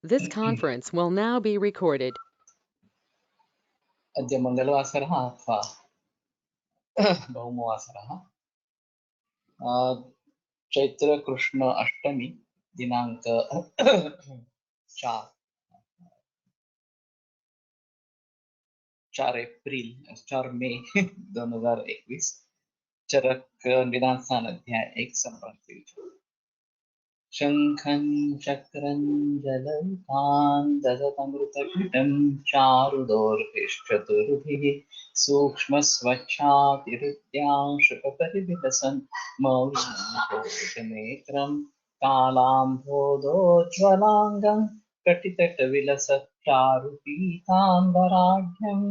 This conference will now be recorded. अद्य मङ्गलवासरः अथवा भौमवासरः चैत्रकृष्ण अष्टमी दिनाङ्क 4 April 4 मे 2021 चरक निदान अध्याय 1 संप्राप्ति शंखं चक्रं जलौकान् ददतमृतघटं चारुदोर्भिश्चतुर्भिः सूक्ष्मस्वच्छातिरुद्यांशुकपरिविलसन् मौलिनेत्रं कालाम्भोदोज्ज्वलाङ्गं कटितटविलसच्चारुपीताम्बराढ्यं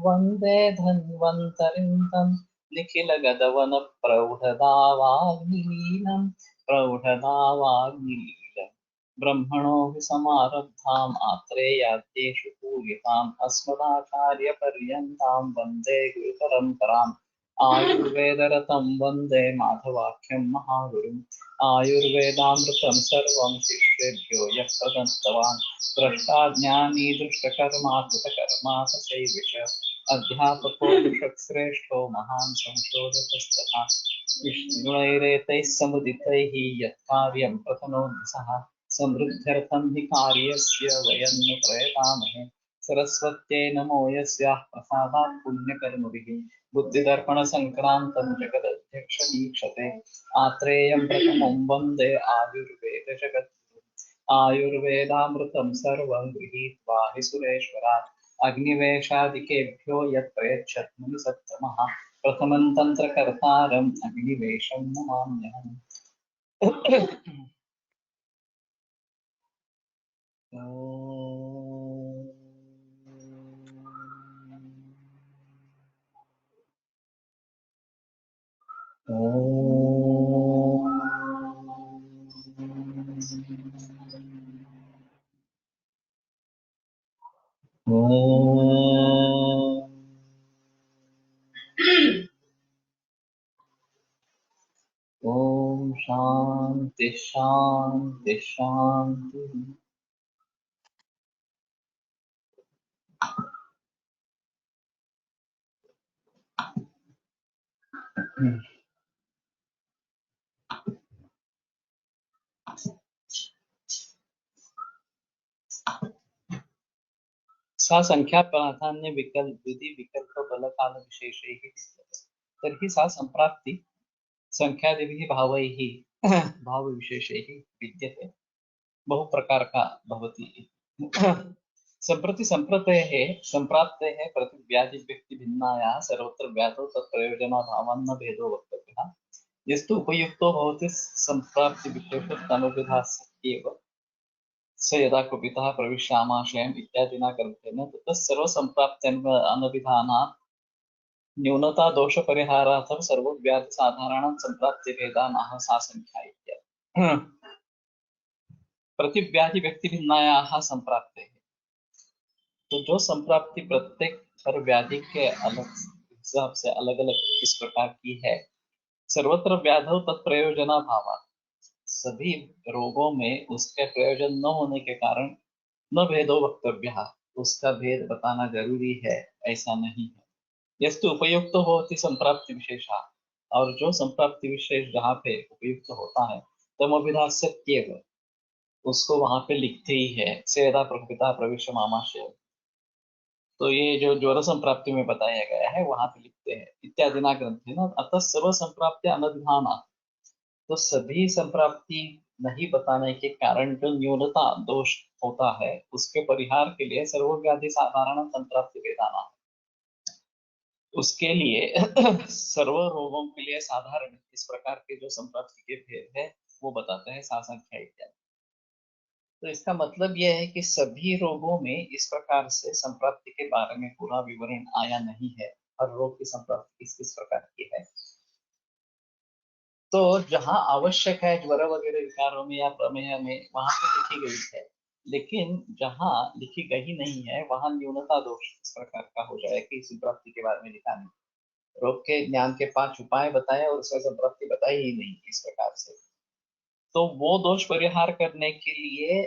वन्दे धन्वन्तरिं तं निखिलगदवनप्रौढदावाग्निलीनं प्रौढदावाग्निलीलम् ब्रह्मणो हि समारब्धाम् आत्रेयाद्येषु पूजिताम् अस्मदाचार्यपर्यन्तां वन्दे गुरुपरम्पराम् आयुर्वेदरतं वन्दे माधवाख्यं महागुरुम् आयुर्वेदामृतं सर्वं शिष्येभ्यो यः प्रदत्तवान् द्रष्टाज्ञानी दुष्टकर्मा कृतकर्मा तथैविष अध्यापको विषक्श्रेष्ठो महान् संशोधकस्तथा विष्णुरैरेतैः समुदितैः यत्कार्यं प्रतनोद्भसः समृद्ध्यर्थं हि कार्यस्य वयं न प्रयतामहे सरस्वत्यै नमो यस्याः प्रसादात् पुण्यकर्मभिः बुद्धिदर्पणसङ्क्रान्तं जगदध्यक्षमीक्षते आत्रेयं प्रथमं वन्दे आयुर्वेदजगद्गुरुम् आयुर्वेदामृतं सर्वं गृहीत्वा हि सुरेश्वरात् अग्निवेशादिकेभ्यो यत् प्रयच्छत् मुनिसत्तमः प्रथमं तन्त्रकर्तारम् अग्निवेशं नमाम्यहम् ओम शांति शांति शांति। सा संख्या प्राधान्य विकल्प विधि विकल्प बल काल विशेषैः विद्यते तर्हि सा संप्राप्ति संख्यादिभिः भावैः भावविशेषैः विद्यते बहु प्रकार का भवति सम्प्रति सम्प्रतेः सम्प्राप्तेः प्रतिव्याधि व्यक्ति भिन्नायाः सर्वत्र व्याधौ तत्प्रयोजनाभावान्न भेदो वक्तव्यः यस्तु उपयुक्तो भवति सम्प्राप्ति विशेषतमविधास्येव स यदा कुपितः प्रविश्यामाशयम् इत्यादिना ग्रन्थेन ततः सर्वसम्प्राप्त्यनभिधानात् न्यूनता दोष परिहारार्थं सर्वव्याधि साधारण संप्राप्ति भेदानाः सा संख्या इत्यादि प्रतिव्याधि व्यक्ति भिन्नायाः संप्राप्ते तो जो संप्राप्ति प्रत्येक हर व्याधि के अलग हिसाब से अलग अलग इस प्रकार की है सर्वत्र व्याधौ तत्प्रयोजना भावा सभी रोगों में उसके प्रयोजन न होने के कारण न भेदो वक्तव्य उसका भेद बताना जरूरी है ऐसा नहीं है यस्तु उपयुक्त होती संप्राप्ति विशेषा और जो संप्राप्ति विशेष जहाँ पे उपयुक्त होता है तमभिधास्यत्येव उसको वहां पे लिखते ही है सेदा प्रकृता प्रविश्य मामाशय तो ये जो ज्वर संप्राप्ति में बताया गया है वहां पे लिखते हैं इत्यादि ना ग्रंथे ना अतः सर्व संप्राप्ति अनधिधाना तो सभी संप्राप्ति नहीं बताने के कारण जो न्यूनता दोष होता है उसके परिहार के लिए सर्वव्याधि साधारण संप्राप्ति वेदाना उसके लिए सर्व रोगों के लिए साधारण इस प्रकार के जो संप्राप्ति के भेद है वो बताते हैं सा संख्या इत्यादि तो इसका मतलब यह है कि सभी रोगों में इस प्रकार से संप्राप्ति के बारे में पूरा विवरण आया नहीं है हर रोग की संप्राप्ति किस किस प्रकार की है तो जहाँ आवश्यक है ज्वर वगैरह विकारों में या प्रमेय में वहां पे लिखी गई है लेकिन जहाँ लिखी गई नहीं है वहां न्यूनता दोष इस प्रकार का हो जाए कि संप्राप्ति के बारे में लिखा नहीं रोग के ज्ञान के 5 उपाय बताए और उसमें संप्राप्ति बताई ही नहीं इस प्रकार से तो वो दोष परिहार करने के लिए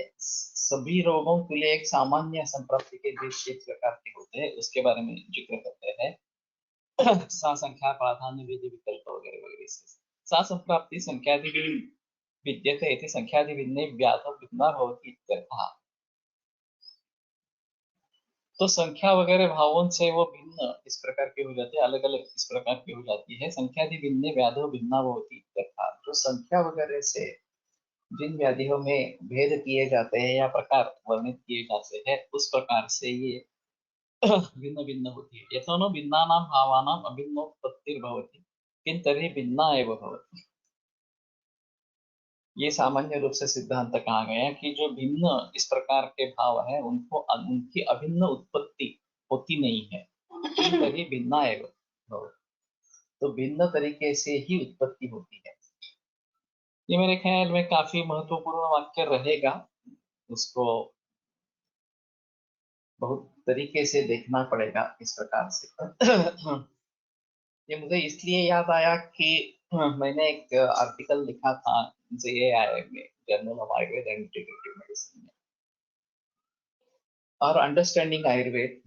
सभी रोगों के लिए एक सामान्य संप्राप्ति के बीच एक प्रकार के होते हैं, उसके बारे में जिक्र करते हैं। सा संख्या प्राधान्य विधि विकल्प वगैरह वगैरह से सा संप्राप्ति संख्यादि विद्यते इति संख्यादि भिन्ने व्याधो भिन्ना भवति इत्यर्थः। तो संख्या वगैरह भावों से वो भिन्न इस प्रकार के हो जाते हैं, अलग अलग इस प्रकार की हो जाती है। संख्यादि भिन्ने व्याधो भिन्ना भवति इत्यर्थः। जो संख्या वगैरह से जिन व्याधियों में भेद किए जाते हैं या प्रकार वर्णित किए जाते हैं, उस प्रकार से ये भिन्न भिन्न होती है। यथो भिन्नानां भावानां अभिन्नोत्पत्तिर्भवति किंतु तर्हि भिन्ना एव भवति। ये सामान्य रूप से सिद्धांत कहा गया है कि जो भिन्न इस प्रकार के भाव है उनको उनकी अभिन्न उत्पत्ति होती नहीं है, तभी भिन्ना एव भवति। तो भिन्न तरीके से ही उत्पत्ति होती है। ये मेरे ख्याल में काफी महत्वपूर्ण वाक्य रहेगा, उसको बहुत तरीके से देखना पड़ेगा इस प्रकार से। ये मुझे इसलिए याद आया कि मैंने एक आर्टिकल लिखा था JAI में, journal of Ayurveda and integrative medicine में, और अंडरस्टैंडिंग आयुर्वेद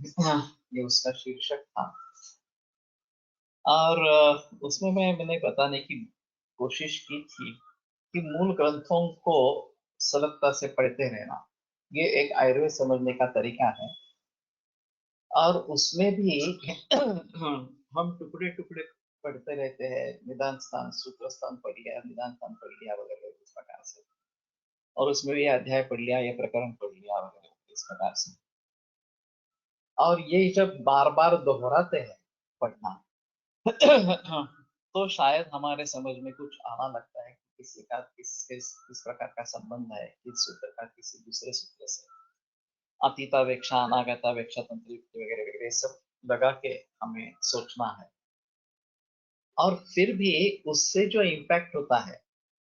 ये उसका शीर्षक था। और उसमें मैंने बताने की कोशिश की थी कि मूल ग्रंथों को सरलता से पढ़ते रहना, ये एक आयुर्वेद समझने का तरीका है। और उसमें भी हम टुकड़े टुकड़े पढ़ते रहते हैं, निदान स्थान सूत्र स्थान पढ़ लिया, निदान स्थान पढ़ लिया वगैरह इस प्रकार से, और उसमें भी अध्याय पढ़ लिया या प्रकरण पढ़ लिया वगैरह इस प्रकार से। और ये जब बार बार दोहराते हैं पढ़ना तो शायद हमारे समझ में कुछ आना लगता है कि किसी का किस प्रकार का संबंध है किस सूत्र का किसी दूसरे सूत्र से, अतीतावेक्षा अनागतावेक्षा तंत्र वगैरह वगैरह सब लगा के हमें सोचना है। और फिर भी उससे जो इम्पैक्ट होता है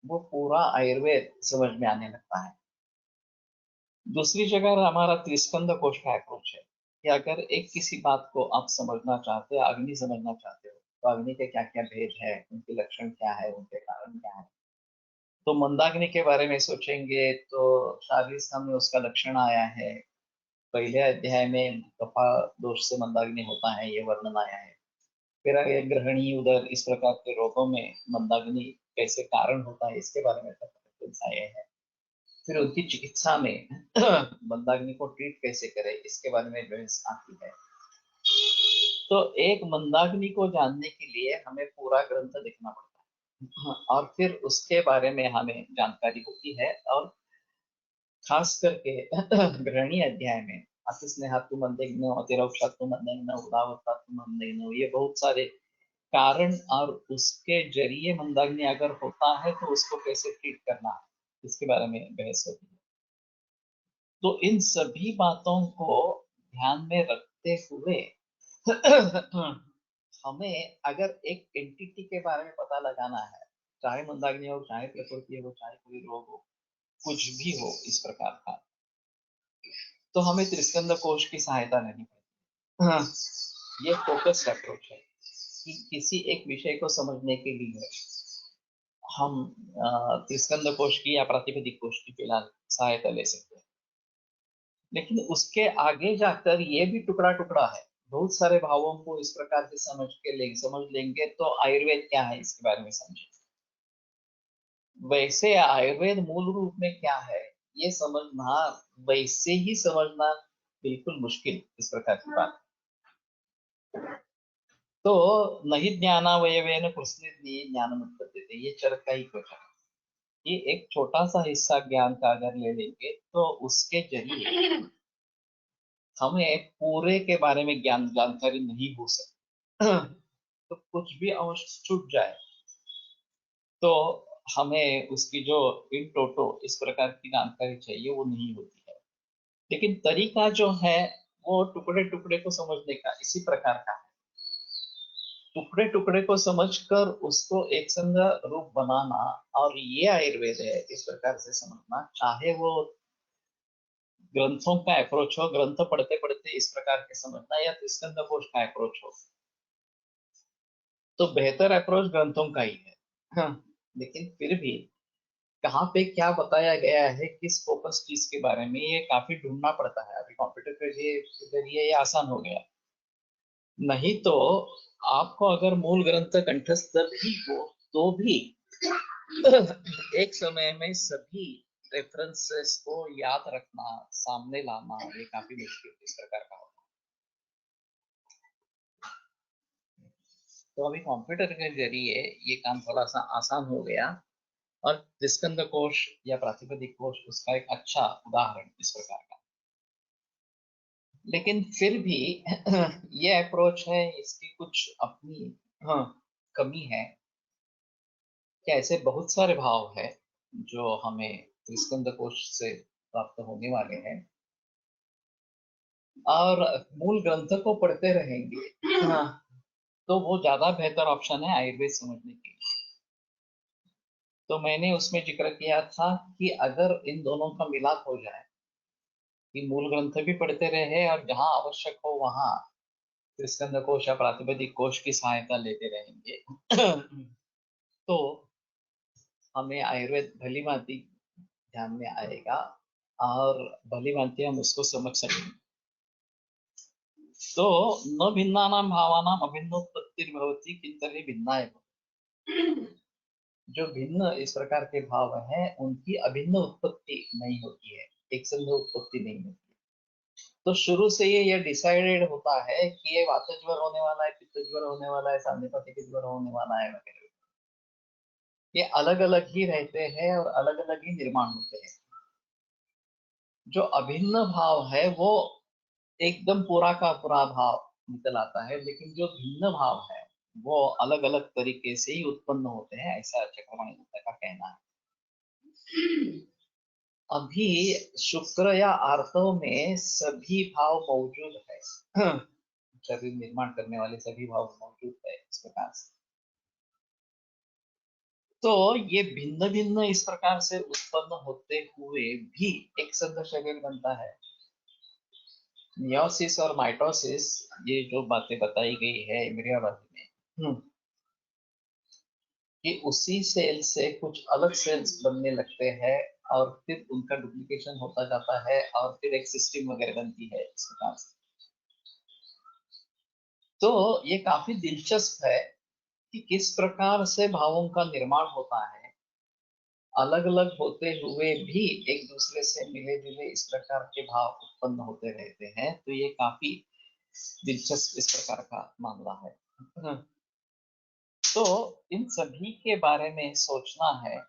वो पूरा आयुर्वेद समझ में आने लगता है। दूसरी जगह हमारा त्रिस्कंद कोश का अप्रोच है कि अगर एक किसी बात को आप समझना चाहते हो, अग्नि समझना चाहते हो, तो अग्नि के क्या क्या भेद है, उनके लक्षण क्या है, उनके कारण क्या है। तो मंदाग्नि के बारे में सोचेंगे तो शारीरिक में उसका लक्षण आया है, पहले अध्याय में कफा दोष से मंदाग्नि होता है ये वर्णन आया है। फिर आगे ग्रहणी उदर इस प्रकार के रोगों में मंदाग्नि कैसे कारण होता है इसके बारे में आए हैं। फिर उनकी चिकित्सा में मंदाग्नि को ट्रीट कैसे करें इसके बारे में बहस आती है। तो एक मंदाग्नि को जानने के लिए हमें पूरा ग्रंथ देखना पड़ता है, और फिर उसके बारे में हमें जानकारी होती है। और खास करके ग्रहणी अध्याय में अतिस्नेहात्तु मंदेग्नो अतिरौक्षात्तु मंदेग्नो उदावत्तात्तु मंदेग्नो, ये बहुत सारे कारण और उसके जरिए मंदाग्नि अगर होता है तो उसको कैसे ट्रीट करना है इसके बारे में बहस होती है। तो इन सभी बातों को ध्यान में रखते हुए हमें अगर एक एंटिटी के बारे में पता लगाना है, चाहे मंदाग्नि हो, चाहे प्रकृति हो, चाहे कोई रोग हो, कुछ भी हो इस प्रकार का, तो हमें त्रिस्कंद कोश की सहायता लेनी पड़ती है। ये फोकस्ड अप्रोच है कि किसी एक विषय को समझने के लिए हम त्रिस्कंद कोश की या प्रातिपदिक कोश की फिलहाल सहायता ले सकते हैं। लेकिन उसके आगे जाकर ये भी टुकड़ा टुकड़ा है, बहुत सारे भावों को इस प्रकार से समझ लेंगे तो आयुर्वेद क्या है इसके बारे में समझेंगे। वैसे आयुर्वेद मूल रूप में क्या है ये समझना, वैसे ही समझना बिल्कुल मुश्किल इस प्रकार की बात। तो नहीं ज्ञानावयवेन कृष्ण ज्ञान उत्पत्ति, ये चरक का ही क्वेश्चन है। ये एक छोटा सा हिस्सा ज्ञान का अगर ले लेंगे तो उसके जरिए हमें पूरे के बारे में जानकारी नहीं हो सकती। तो कुछ भी अंश छूट जाए तो हमें उसकी जो इन टोटो इस प्रकार की जानकारी चाहिए वो नहीं होती है। लेकिन तरीका जो है वो टुकड़े टुकड़े को समझने का इसी प्रकार का है। टुकड़े टुकड़े को समझकर उसको एक संग रूप बनाना, और ये आयुर्वेद है इस प्रकार से समझना, चाहे वो ग्रंथों का अप्रोच हो, ग्रंथ पढ़ते पढ़ते इस प्रकार के समझना, या त्रिस्कंद कोश का अप्रोच हो, तो बेहतर अप्रोच ग्रंथों का ही है। हाँ, लेकिन फिर भी कहाँ पे क्या बताया गया है, किस फोकस चीज के बारे में, ये काफी ढूंढना पड़ता है। अभी कंप्यूटर के जरिए ये आसान हो गया। नहीं तो आपको अगर मूल ग्रंथ कंठस्थ भी हो तो भी एक समय में सभी रेफरेंसेस को याद रखना, सामने लाना, ये काफी मुश्किल इस प्रकार का होता है। तो अभी कंप्यूटर के जरिए ये काम थोड़ा सा आसान हो गया, और निस्कंद कोश या प्रातिपदिक कोश उसका एक अच्छा उदाहरण इस प्रकार का। लेकिन फिर भी ये अप्रोच है, इसकी कुछ अपनी हाँ कमी है कि ऐसे बहुत सारे भाव है जो हमें निस्कंद कोश से प्राप्त होने वाले हैं, और मूल ग्रंथ को पढ़ते रहेंगे हाँ, तो वो ज्यादा बेहतर ऑप्शन है आयुर्वेद समझने के लिए। तो मैंने उसमें जिक्र किया था कि अगर इन दोनों का मिलाप हो जाए कि मूल ग्रंथ भी पढ़ते रहे और जहां आवश्यक हो वहां स्कंद कोश या प्रातिपदिक कोश की सहायता लेते रहेंगे तो हमें आयुर्वेद भली भांति ध्यान में आएगा, और भली भांति हम उसको समझ सकेंगे। तो न भिन्नानां भावानां अभिन्नोत्पत्तिर्भवति किंतर्हि भिन्नाय भवति। जो भिन्न इस प्रकार के भाव हैं उनकी अभिन्न उत्पत्ति नहीं होती है, एक संध उत्पत्ति नहीं होती। तो शुरू से ये डिसाइडेड होता है कि ये वातज्वर होने वाला है, पित्तज्वर होने वाला है, सांधिपतिक ज्वर होने वाला है वगैरह। ये अलग अलग ही रहते हैं और अलग अलग ही निर्माण होते हैं। जो अभिन्न भाव है वो एकदम पूरा का पूरा भाव निकल आता है, लेकिन जो भिन्न भाव है वो अलग अलग तरीके से ही उत्पन्न होते हैं, ऐसा चक्रवाणी दत्त का कहना है। अभी शुक्र या आर्तव में सभी भाव मौजूद है, शरीर निर्माण करने वाले सभी भाव मौजूद है इस प्रकार से। तो ये भिन्न भिन्न इस प्रकार से उत्पन्न होते हुए भी एक संघ शरीर बनता है। मियोसिस और माइटोसिस, ये जो बातें बताई गई है एम्ब्रियोलॉजी में, कि उसी सेल से कुछ अलग सेल्स बनने लगते हैं और फिर उनका डुप्लीकेशन होता जाता है और फिर एक सिस्टम वगैरह बनती है इस प्रकार से। तो ये काफी दिलचस्प है कि किस प्रकार से भावों का निर्माण होता है, अलग अलग होते हुए भी एक दूसरे से मिले जुले इस प्रकार के भाव उत्पन्न होते रहते हैं। तो ये काफी दिलचस्प इस प्रकार का मामला है। तो इन सभी के बारे में सोचना है।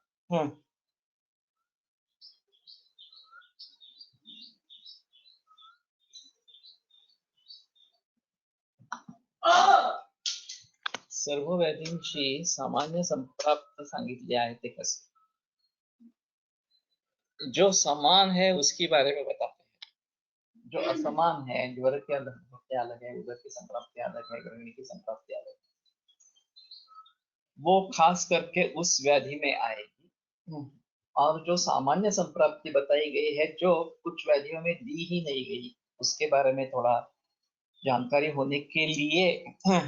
सर्व व्याधींची सामान्य संप्राप्त सांगितले आहे ते कसे, जो समान है उसके बारे में बताते हैं। जो असमान है, ज्वर की अनुभूति अलग है, उदर की संप्राप्ति अलग है, गृहिणी की संप्राप्ति अलग है, वो खास करके उस व्याधि में आएगी। और जो सामान्य संप्राप्ति बताई गई है, जो कुछ व्याधियों में दी ही नहीं गई, उसके बारे में थोड़ा जानकारी होने के लिए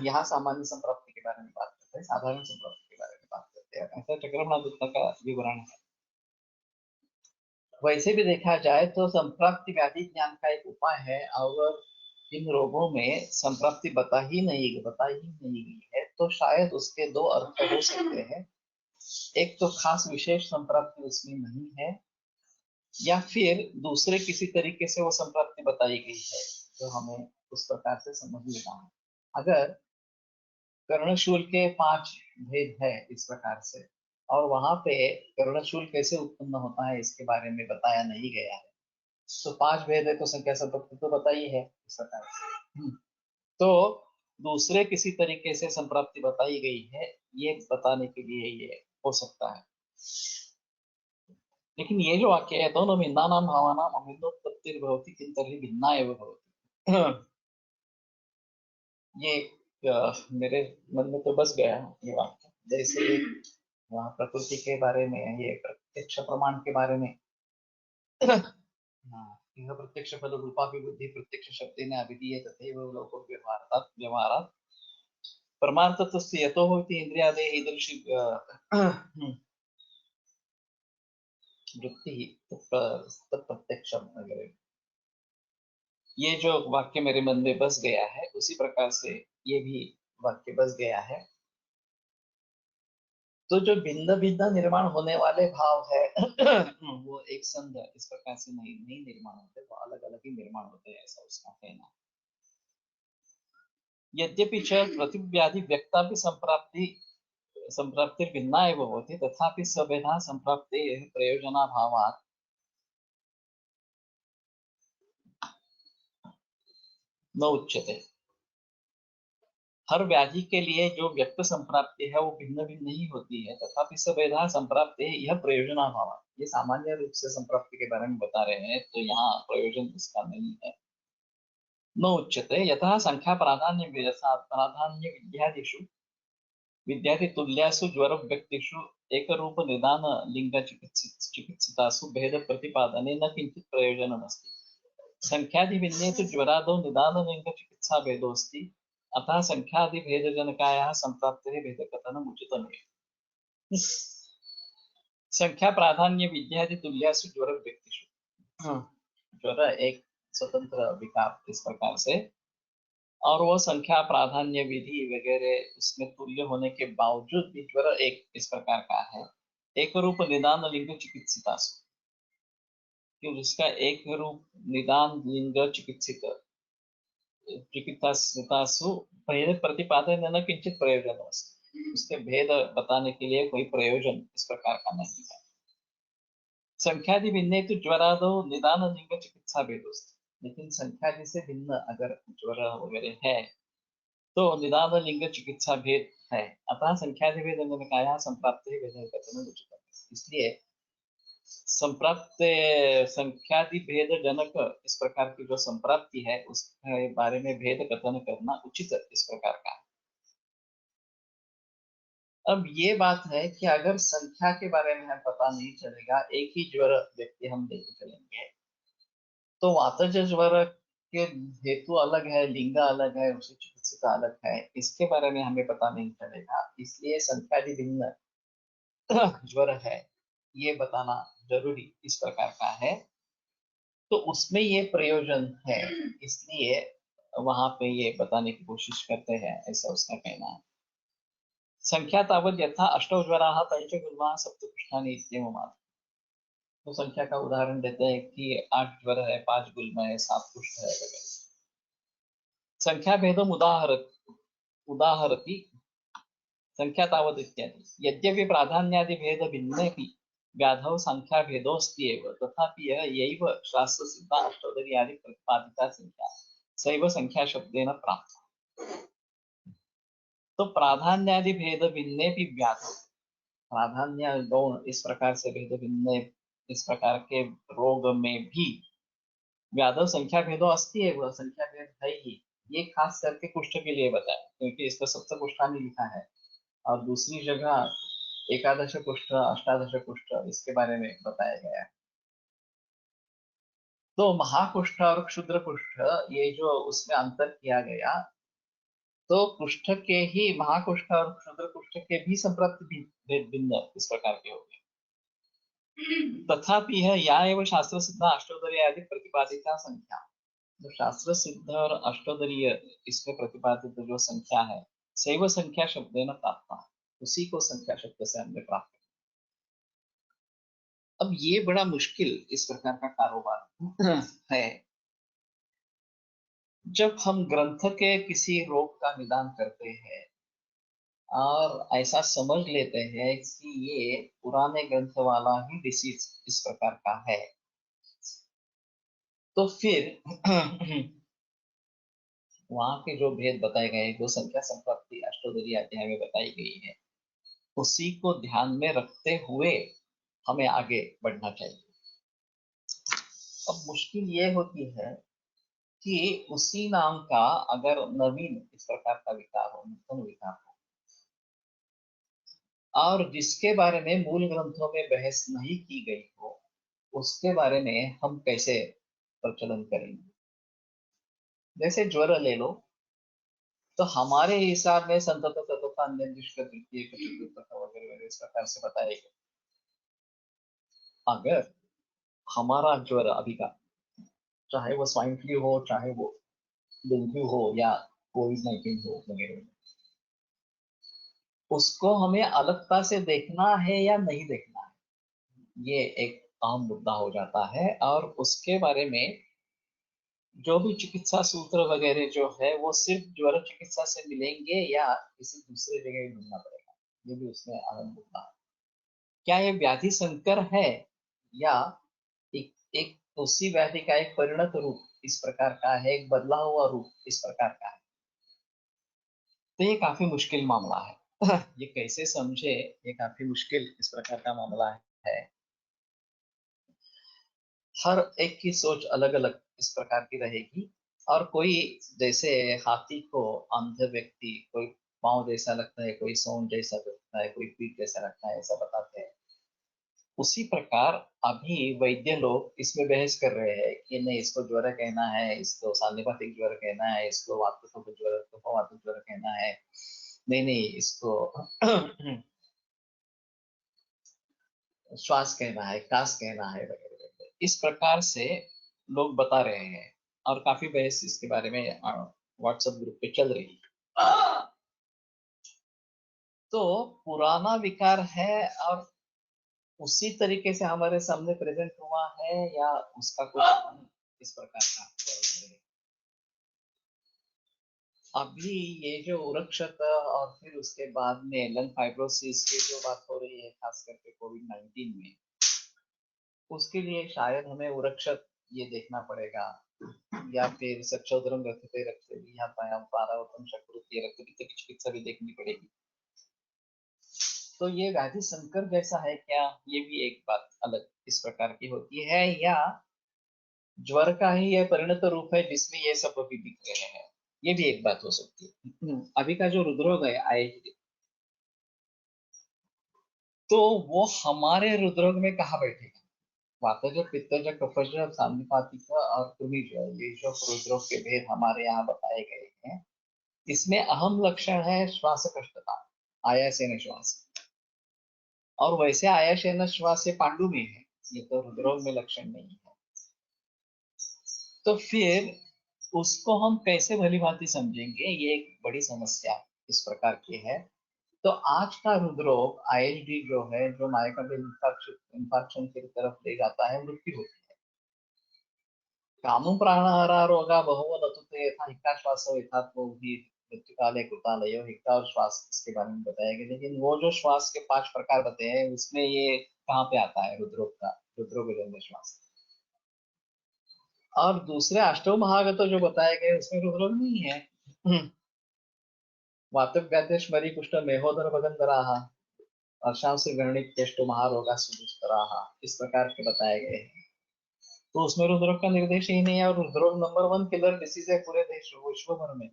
यहाँ सामान्य संप्राप्ति के बारे में बात करते हैं, साधारण संप्राप्ति के बारे में बात करते हैं। ऐसा चक्रमण दत्त का विवरण है। वैसे भी देखा जाए तो संप्राप्ति व्याधि ज्ञान का एक उपाय है, और इन रोगों में संप्राप्ति बताई ही नहीं गई है, तो शायद उसके दो अर्थ हो सकते हैं। एक तो खास विशेष संप्राप्ति उसमें नहीं है, या फिर दूसरे किसी तरीके से वो संप्राप्ति बताई गई है जो हमें उस प्रकार से समझ लेना है। अगर कर्णशूल के 5 भेद है इस प्रकार से, और वहां पे कर्णशूल कैसे उत्पन्न होता है इसके बारे में बताया नहीं गया है, तो 5 भेद है तो संख्या संपत्ति तो बताई है इस प्रकार से। तो दूसरे किसी तरीके से संप्राप्ति बताई गई है, ये बताने के लिए ये हो सकता है। लेकिन ये जो वाक्य है, दोनों भिन्नानां भावानां अभिन्नोत्पत्तिर्भवति किंतर्हि भिन्ना एव भवति, ये मेरे मन में तो बस गया ये वाक्य। जैसे वहाँ प्रकृति के बारे में, ये प्रत्यक्ष प्रमाण के बारे में, हाँ, यह प्रत्यक्ष फल रूपा बुद्धि प्रत्यक्ष शब्देन अभिधीये तथैव लोको व्यवहारात् परमार्थतस्य यतो होति इंद्रियादे ईदृशी वृत्ति तत्प्रत्यक्षम वगैरह, ये जो वाक्य मेरे मन में बस गया है उसी प्रकार से ये भी वाक्य बस गया है। तो जो भिन्न भिन्न निर्माण होने वाले भाव है वो एक संग इस प्रकार से नहीं नहीं निर्माण होते, वो अलग अलग ही निर्माण होते हैं, ऐसा उसका कहना है। यद्यपि च प्रतिव्याधि व्यक्तापि संप्राप्ति संप्राप्तिर्भिन्ना एव भवति, तथापि सभेदा संप्राप्तेः प्रयोजनाभावात् न उच्यते। हर व्याधि के लिए जो व्यक्त संप्राप्ति है वो भिन्न भिन्न नहीं होती है, तथापि सभेदा संप्राप्ति यह प्रयोजनाभावात्, ये सामान्य रूप से संप्राप्ति के बारे में बता रहे हैं, तो यहाँ प्रयोजन इसका नहीं है। न उच्यते यथा संख्या प्राधान्य विद्यादिषु विद्यादि तुल्यासु ज्वर व्यक्तिषु एक रूप निदान लिंग चिकित्सितासु भेद प्रतिपादने न किंचित प्रयोजनमस्ति। संख्यादि भिन्ने तु ज्वरादौ निदान लिंग चिकित्सा भेदोऽस्ति, अतः संख्यादि भेदजनकायाः संप्राप्तेः भेदकथनम् उचितमेव। संख्या प्राधान्य विद्यादि तुल्यासु ज्वर व्यक्तिषु, ज्वर एक स्वतंत्र विकार इस प्रकार से, और वो संख्या प्राधान्य विधि वगैरह उसमें तुल्य होने के बावजूद भी ज्वर एक इस प्रकार का है। एक रूप निदान लिंग चिकित्सितासु, कि उसका एक रूप निदान लिंग चिकित्सित चिकित्सासु भेद प्रतिपादन न किंचित प्रयोजन, उसके भेद बताने के लिए कोई प्रयोजन इस प्रकार का नहीं है। संख्यादि भिन्ने तो ज्वरादो निदान लिंग चिकित्सा भेदोस्ति, लेकिन संख्यादि से भिन्न अगर ज्वर वगैरह है तो निदान लिंग चिकित्सा भेद है, अतः संख्यादि भेद निकाया संप्राप्ति भेद कथन उचित। इसलिए संप्राप्त संख्यादि भेद जनक इस प्रकार की जो संप्राप्ति है उसके बारे में भेद कथन करना उचित इस प्रकार का। अब ये बात है कि अगर संख्या के बारे में हमें पता नहीं चलेगा, एक ही ज्वर व्यक्ति हम लेके चलेंगे, तो वातज ज्वर के हेतु अलग है, लिंग अलग है, उसकी चिकित्सा अलग है, इसके बारे में हमें पता नहीं चलेगा, इसलिए संख्यादि भिन्न ज्वर है ये बताना जरूरी इस प्रकार का है। तो उसमें ये प्रयोजन है, इसलिए वहां पे ये बताने की कोशिश करते हैं, ऐसा उसका कहना है। संख्या तावत यथा अष्टौ ज्वराः पंचगुल्माः सप्तकुष्ठानि इत्येवमात्, तो संख्या का उदाहरण देते हैं कि 8 ज्वर है, 5 गुल्म है, 7 कुष्ठ है वगैरह। संख्या भेदम उदाहरति संख्या तावत इत्यादि, यद्यपि प्राधान्यादि भेद भिन्नेपि व्याधौ संख्या भेदोऽस्ति एव, तथापि यैव शास्त्र सिद्धा अष्टोदरी आदि प्रतिपादिता संख्या सैव संख्या शब्देन प्राप्ता। तो प्राधान्यादि भेद भिन्नेपि व्याधौ, प्राधान्य गौण इस प्रकार से भेद भिन्न इस प्रकार के रोग में भी व्याधव संख्या भेदो अस्ति एव, संख्या भेद है ही, ये खास करके कुष्ठ के लिए बताया क्योंकि इसका सप्त कुष्ठानि लिखा है, और दूसरी जगह एकादश कुष्ठ अष्टादश कुष्ठ इसके बारे में बताया गया है। तो महाकुष्ठ और क्षुद्र कुष्ठ ये जो उसमें अंतर किया गया, तो कुष्ठ के ही महाकुष्ठ और क्षुद्र कुष्ठ के भी संप्रक्त भेद भिन्न इस प्रकार के हो गए। तथापि है या एवं शास्त्र सिद्ध अष्टोदरीय आदि प्रतिपादिता संख्या, जो शास्त्र सिद्ध और अष्टोदरीय इसमें प्रतिपादित जो संख्या है, सैव संख्या शब्देन प्राप्ता, उसी को संख्या शब्द से हमने प्राप्त। अब ये बड़ा मुश्किल इस प्रकार का कारोबार है। जब हम ग्रंथ के किसी रोग का निदान करते हैं और ऐसा समझ लेते हैं कि ये पुराने ग्रंथ वाला ही डिसीज इस प्रकार का है, तो फिर वहां के जो भेद बताए गए, जो संख्या संपत्ति अष्टोदरी अध्याय में बताई गई है, उसी को ध्यान में रखते हुए हमें आगे बढ़ना चाहिए। अब मुश्किल ये होती है कि उसी नाम का अगर नवीन इस प्रकार का विकार हो, नूतन विकार हो, और जिसके बारे में मूल ग्रंथों में बहस नहीं की गई हो, उसके बारे में हम कैसे प्रचलन करेंगे। जैसे ज्वर ले लो, तो हमारे हिसाब में संतत तथा वगैरह वगैरह इस प्रकार से बताया गया। अगर हमारा ज्वर अभी का, चाहे वो स्वाइन फ्लू हो, चाहे वो डेंगू हो या कोविड-19 हो वगैरह, उसको हमें अलगता से देखना है या नहीं देखना है, ये एक अहम मुद्दा हो जाता है। और उसके बारे में जो भी चिकित्सा सूत्र वगैरह जो है वो सिर्फ ज्वर चिकित्सा से मिलेंगे या किसी दूसरे जगह ढूंढना पड़ेगा, ये भी उसमें अहम मुद्दा है। क्या ये व्याधि संकर है या एक एक उसी व्याधि का एक परिणत रूप इस प्रकार का है, एक बदला हुआ रूप इस प्रकार का है। तो ये काफी मुश्किल मामला है। ये कैसे समझे, ये काफी मुश्किल इस प्रकार का मामला है। हर एक की सोच अलग अलग इस प्रकार की रहेगी। और कोई, जैसे हाथी को अंध व्यक्ति कोई पाँव जैसा लगता है, कोई सूंड जैसा लगता है, कोई पीठ जैसा लगता है, ऐसा बताते हैं। उसी प्रकार अभी वैद्य लोग इसमें बहस कर रहे हैं कि नहीं, इसको ज्वर कहना है, इसको साल्लीपाथिक ज्वर कहना है, इसको वातपित्त ज्वर, वातपित्त ज्वर कहना है, नहीं नहीं इसको श्वास कहना है, कास कहना है वगैरह वगैरह। इस प्रकार से लोग बता रहे हैं और काफी बहस इसके बारे में व्हाट्सएप ग्रुप पे चल रही है। तो पुराना विकार है और उसी तरीके से हमारे सामने प्रेजेंट हुआ है या उसका कुछ इस प्रकार का वर्णन है। अभी ये जो उरक्षत और फिर उसके बाद में लंग फाइब्रोसिस की जो बात हो रही है, खास करके कोविड-19 में, उसके लिए शायद हमें उरक्षक ये देखना पड़ेगा या फिर सच्चोदरम रखते रखते यहाँ पारावतम शकृत रक्तपित्त की चिकित्सा भी देखनी पड़ेगी। तो ये व्याधि संकर जैसा है क्या, ये भी एक बात अलग इस प्रकार की होती है, या ज्वर का ही यह परिणत रूप है जिसमें ये सब अभी दिख रहे हैं, ये भी एक बात हो सकती है। अभी का जो हृदरोग है आईएचडी, तो वो हमारे हृदरोग में कहाँ बैठेगा? वातज, पित्तज, कफज, सांधिपातिक और कृमिज, ये जो हृदरोग के भेद हमारे यहाँ बताए गए हैं, इसमें अहम लक्षण है श्वास कष्टता, आयासेन श्वास। और वैसे आयासेन श्वास से पांडु में है, ये तो हृदरोग में लक्षण नहीं है। तो फिर उसको हम कैसे भली भांति समझेंगे, ये एक बड़ी समस्या इस प्रकार की है। तो आज का हृदरोग आईएचडी जो है, जो मायोकार्डियल इंफार्क्शन की तरफ ले जाता है, मृत्यु होती है। कामं प्राणहरा रोगा बहुव लतुते यथा हिक्का श्वासो यथा ही मृत्यु काले कृतालयो, हिक्का और श्वास इसके बारे में बताया गया। लेकिन वो जो श्वास के 5 प्रकार बताए हैं उसमें ये कहाँ पे आता है हृदरोग का, हृदरोग जन्य श्वास। और दूसरे अष्टो महागत जो बताए गए उसमें हृदरोग नहीं है। वातव्यादेश मरी कुष्ठ मेहोदर भगंधराहा, अर्शांश से गणित चेष्टो महारोगा सुदुस्तराहा, इस प्रकार के बताए गए हैं। तो उसमें हृदरोग का निर्देश ही नहीं है। और हृदरोग नंबर 1 किलर डिसीज है पूरे देश विश्व भर में।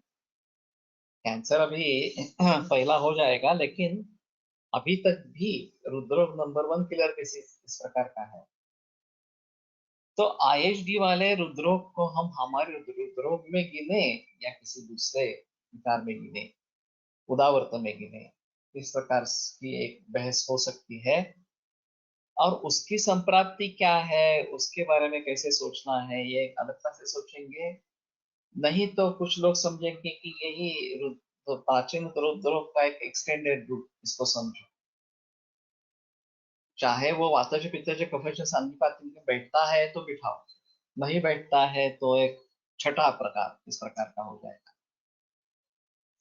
कैंसर अभी पहला हो जाएगा, लेकिन अभी तक भी हृदरोग नंबर 1 किलर डिसीज इस प्रकार का है। तो आईएचडी वाले हृदरोग को हम हमारे हृदरोग में गिने या किसी दूसरे विकार में गिने, उदावर्त में गिने, इस प्रकार की एक बहस हो सकती है। और उसकी संप्राप्ति क्या है, उसके बारे में कैसे सोचना है, ये एक अलगता से सोचेंगे। नहीं तो कुछ लोग समझेंगे कि यही तो प्राचीन हृदरोग का एक एक्सटेंडेड रूप इसको समझो। चाहे वो वातज पित्तज कफज संधिपात में बैठता है तो बिठाओ, नहीं बैठता है तो एक छठा प्रकार इस प्रकार का हो जाएगा।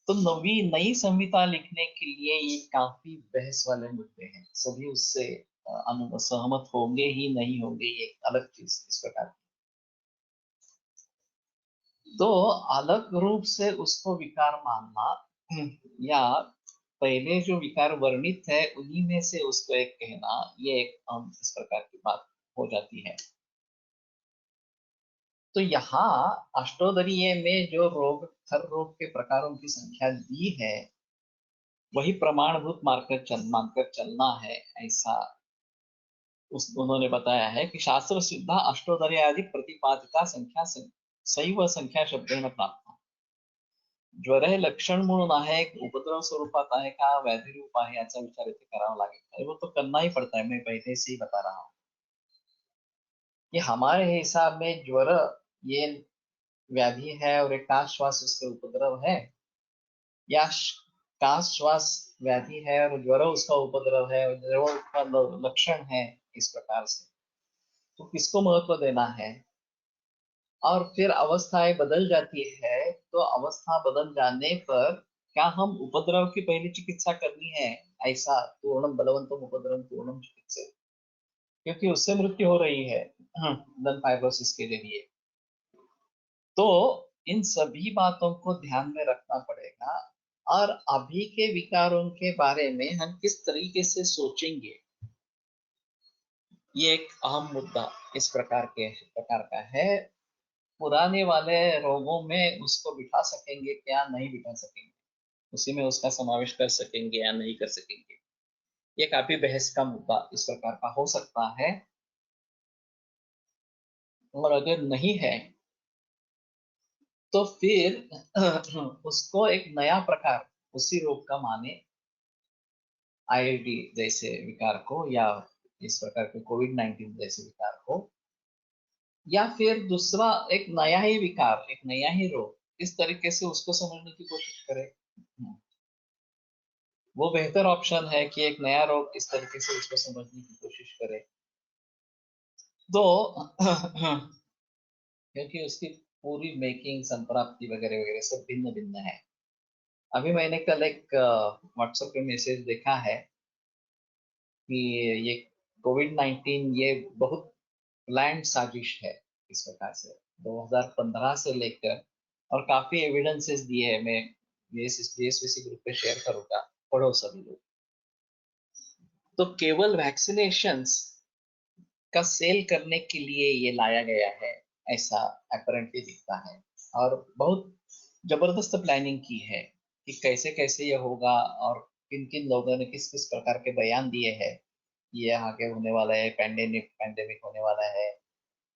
तो नवी नई संहिता लिखने के लिए ये काफी बहस वाले मुद्दे हैं, सभी उससे सहमत होंगे ही नहीं होंगे, ये एक अलग चीज इस प्रकार की। तो अलग रूप से उसको विकार मानना, या पहले जो विकार वर्णित है उन्हीं में से उसको एक कहना, ये एक इस प्रकार की बात हो जाती है। तो यहाँ अष्टोदरीय में जो रोग, हर रोग के प्रकारों की संख्या दी है, वही प्रमाणभूत मानकर चलना है, ऐसा उन्होंने बताया है कि शास्त्र सिद्धा अष्टोदरी आदि प्रतिपादिका संख्या सैव संख्या शब्देन प्राप्त। ज्वर हे लक्षण म्हणून आहे, उपद्रव स्वरूपात आहे का व्याधी रूप आहे, याचा विचार इथे करावा लागेल। वो तो करना ही पड़ता है, मैं पहले से ही बता रहा हूँ। कि हमारे हिसाब में ज्वर ये व्याधि है और एक काश श्वास उसके उपद्रव है, या काश श्वास व्याधि है और ज्वर उसका उपद्रव है और ज्वर का लक्षण है, इस प्रकार से तो किसको महत्व देना है। और फिर अवस्थाएं बदल जाती है, तो अवस्था बदल जाने पर क्या हम उपद्रव की पहली चिकित्सा करनी है, ऐसा पूर्णम बलवंतम उपद्रव पूर्णम चिकित्सा, क्योंकि उससे मृत्यु हो रही है लन फाइब्रोसिस के जरिए। तो इन सभी बातों को ध्यान में रखना पड़ेगा, और अभी के विकारों के बारे में हम किस तरीके से सोचेंगे, ये एक अहम मुद्दा इस प्रकार का है। पुराने वाले रोगों में उसको बिठा सकेंगे क्या, नहीं बिठा सकेंगे, उसी में उसका समावेश कर सकेंगे या नहीं कर सकेंगे, ये काफी बहस का मुद्दा इस प्रकार का हो सकता है। और अगर नहीं है तो फिर उसको एक नया प्रकार उसी रोग का माने, आईआईडी जैसे विकार को, या इस प्रकार के कोविड-19 जैसे विकार को, या फिर दूसरा एक नया ही विकार, एक नया ही रोग, इस तरीके से उसको समझने की कोशिश करें। वो बेहतर ऑप्शन है कि एक नया रोग इस तरीके से उसको समझने की कोशिश करें। तो क्योंकि उसकी पूरी मेकिंग, संप्राप्ति वगैरह वगैरह सब भिन्न भिन्न है। अभी मैंने कल एक व्हाट्सएप पे मैसेज देखा है कि ये कोविड-19 ये बहुत प्लान्ड साजिश है इस प्रकार से, 2015 से लेकर, और काफी एविडेंसेस दिए हैं। मैं बीएसवीसी ग्रुप पे शेयर करूंगा, पढ़ो सभी लोग। तो केवल वैक्सीनेशंस का सेल करने के लिए ये लाया गया है, ऐसा अपरेंटली दिखता है। और बहुत जबरदस्त प्लानिंग की है कि कैसे कैसे ये होगा, और किन किन लोगों ने किस किस प्रकार के बयान दिए हैं, ये आगे होने वाला है, पैंडेमिक होने वाला है,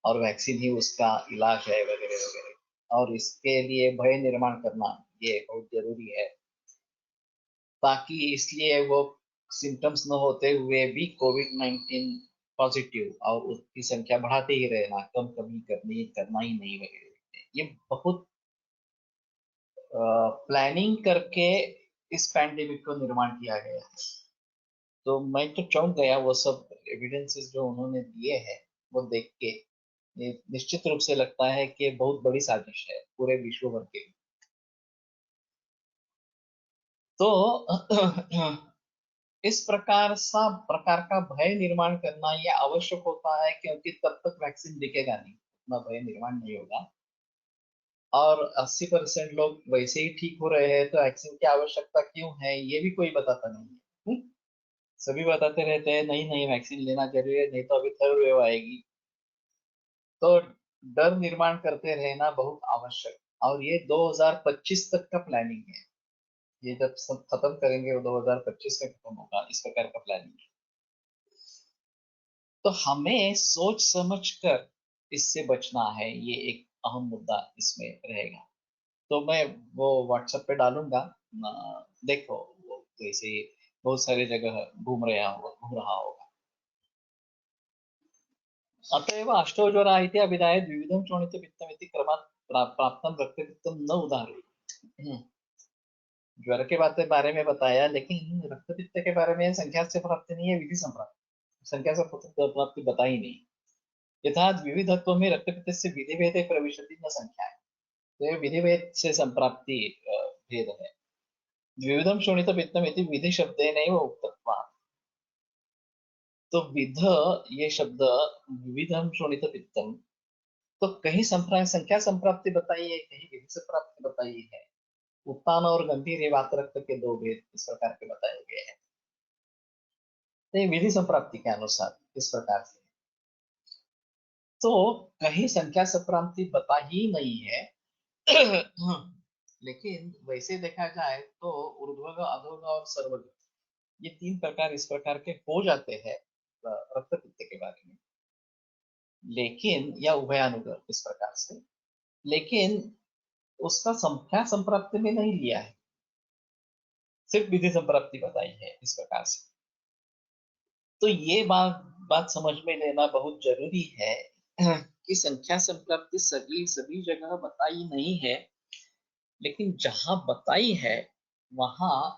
और वैक्सीन ही उसका इलाज है वगैरह वगैरह, और इसके लिए भय निर्माण करना ये बहुत जरूरी है, ताकि इसलिए वो सिम्टम्स न होते हुए भी कोविड-19 पॉजिटिव और उसकी संख्या बढ़ाते ही रहना, कम कमी करना ही नहीं वगैरह। ये बहुत प्लानिंग करके इस पैंडेमिक को निर्माण किया गया है। तो मैं तो चौंक गया, वो सब एविडेंसेस जो उन्होंने दिए हैं वो देख के, ये निश्चित रूप से लगता है कि बहुत बड़ी साजिश है पूरे विश्व भर के लिए। तो इस प्रकार का भय निर्माण करना ये आवश्यक होता है, क्योंकि तब तक वैक्सीन दिखेगा नहीं, उतना भय निर्माण नहीं होगा। और 80% लोग वैसे ही ठीक हो रहे हैं, तो वैक्सीन की आवश्यकता क्यों है ये भी कोई बताता नहीं है। सभी बताते रहते हैं नहीं नहीं वैक्सीन लेना जरूरी है, नहीं तो अभी थर्ड वेव आएगी। तो डर निर्माण करते रहना बहुत आवश्यक। और ये 2025 तक का प्लानिंग है, ये जब सब खत्म करेंगे वो 2025 में खत्म होगा, इस प्रकार का प्लानिंग है। तो हमें सोच समझ कर इससे बचना है, ये एक अहम मुद्दा इसमें रहेगा। तो मैं वो व्हाट्सएप पे डालूंगा, देखो वो जैसे बहुत सारी जगह घूम रहा होगा। अतएव अष्टौ ज्वरा इति अभिधाय द्विविधं शोणितपित्तमिति क्रमात् प्राप्तं रक्तपित्तं न उदाहरति। ज्वर के बारे में बताया, लेकिन रक्तपित्त के बारे में संख्या से प्राप्ति नहीं है, विधि संप्राप्ति, संख्या से प्राप्ति बताई नहीं। यथा विविधत्व में रक्तपित्तस्य विधिभेदे प्रविशति न संख्या है, तो ये विधिभेद से संप्राप्ति भेद है। द्विविधम शोणित पित्तम इति विधि शब्देनैव उक्तत्वात्। तो विध, ये शब्द विविधम शोणित पित्तम, तो कहीं संख्या संप्राप्ति बताई है, कहीं विधि से प्राप्ति बताई है। उत्तान और गंभीर ये वात रक्त के दो भेद इस प्रकार के बताए गए हैं। तो ये विधि संप्राप्ति के अनुसार इस प्रकार से, तो कहीं संख्या संप्राप्ति बता ही नहीं है। लेकिन वैसे देखा जाए तो ऊर्ध्वग, अधोग और सर्वग, ये तीन प्रकार इस प्रकार के हो जाते हैं रक्त पित्त के बारे में, लेकिन या उभयानुग इस प्रकार से, लेकिन उसका संख्या संप्राप्ति में नहीं लिया है, सिर्फ विधि संप्राप्ति बताई है इस प्रकार से। तो ये बात समझ में लेना बहुत जरूरी है कि संख्या संप्राप्ति सभी जगह बताई नहीं है, लेकिन जहां बताई है वहां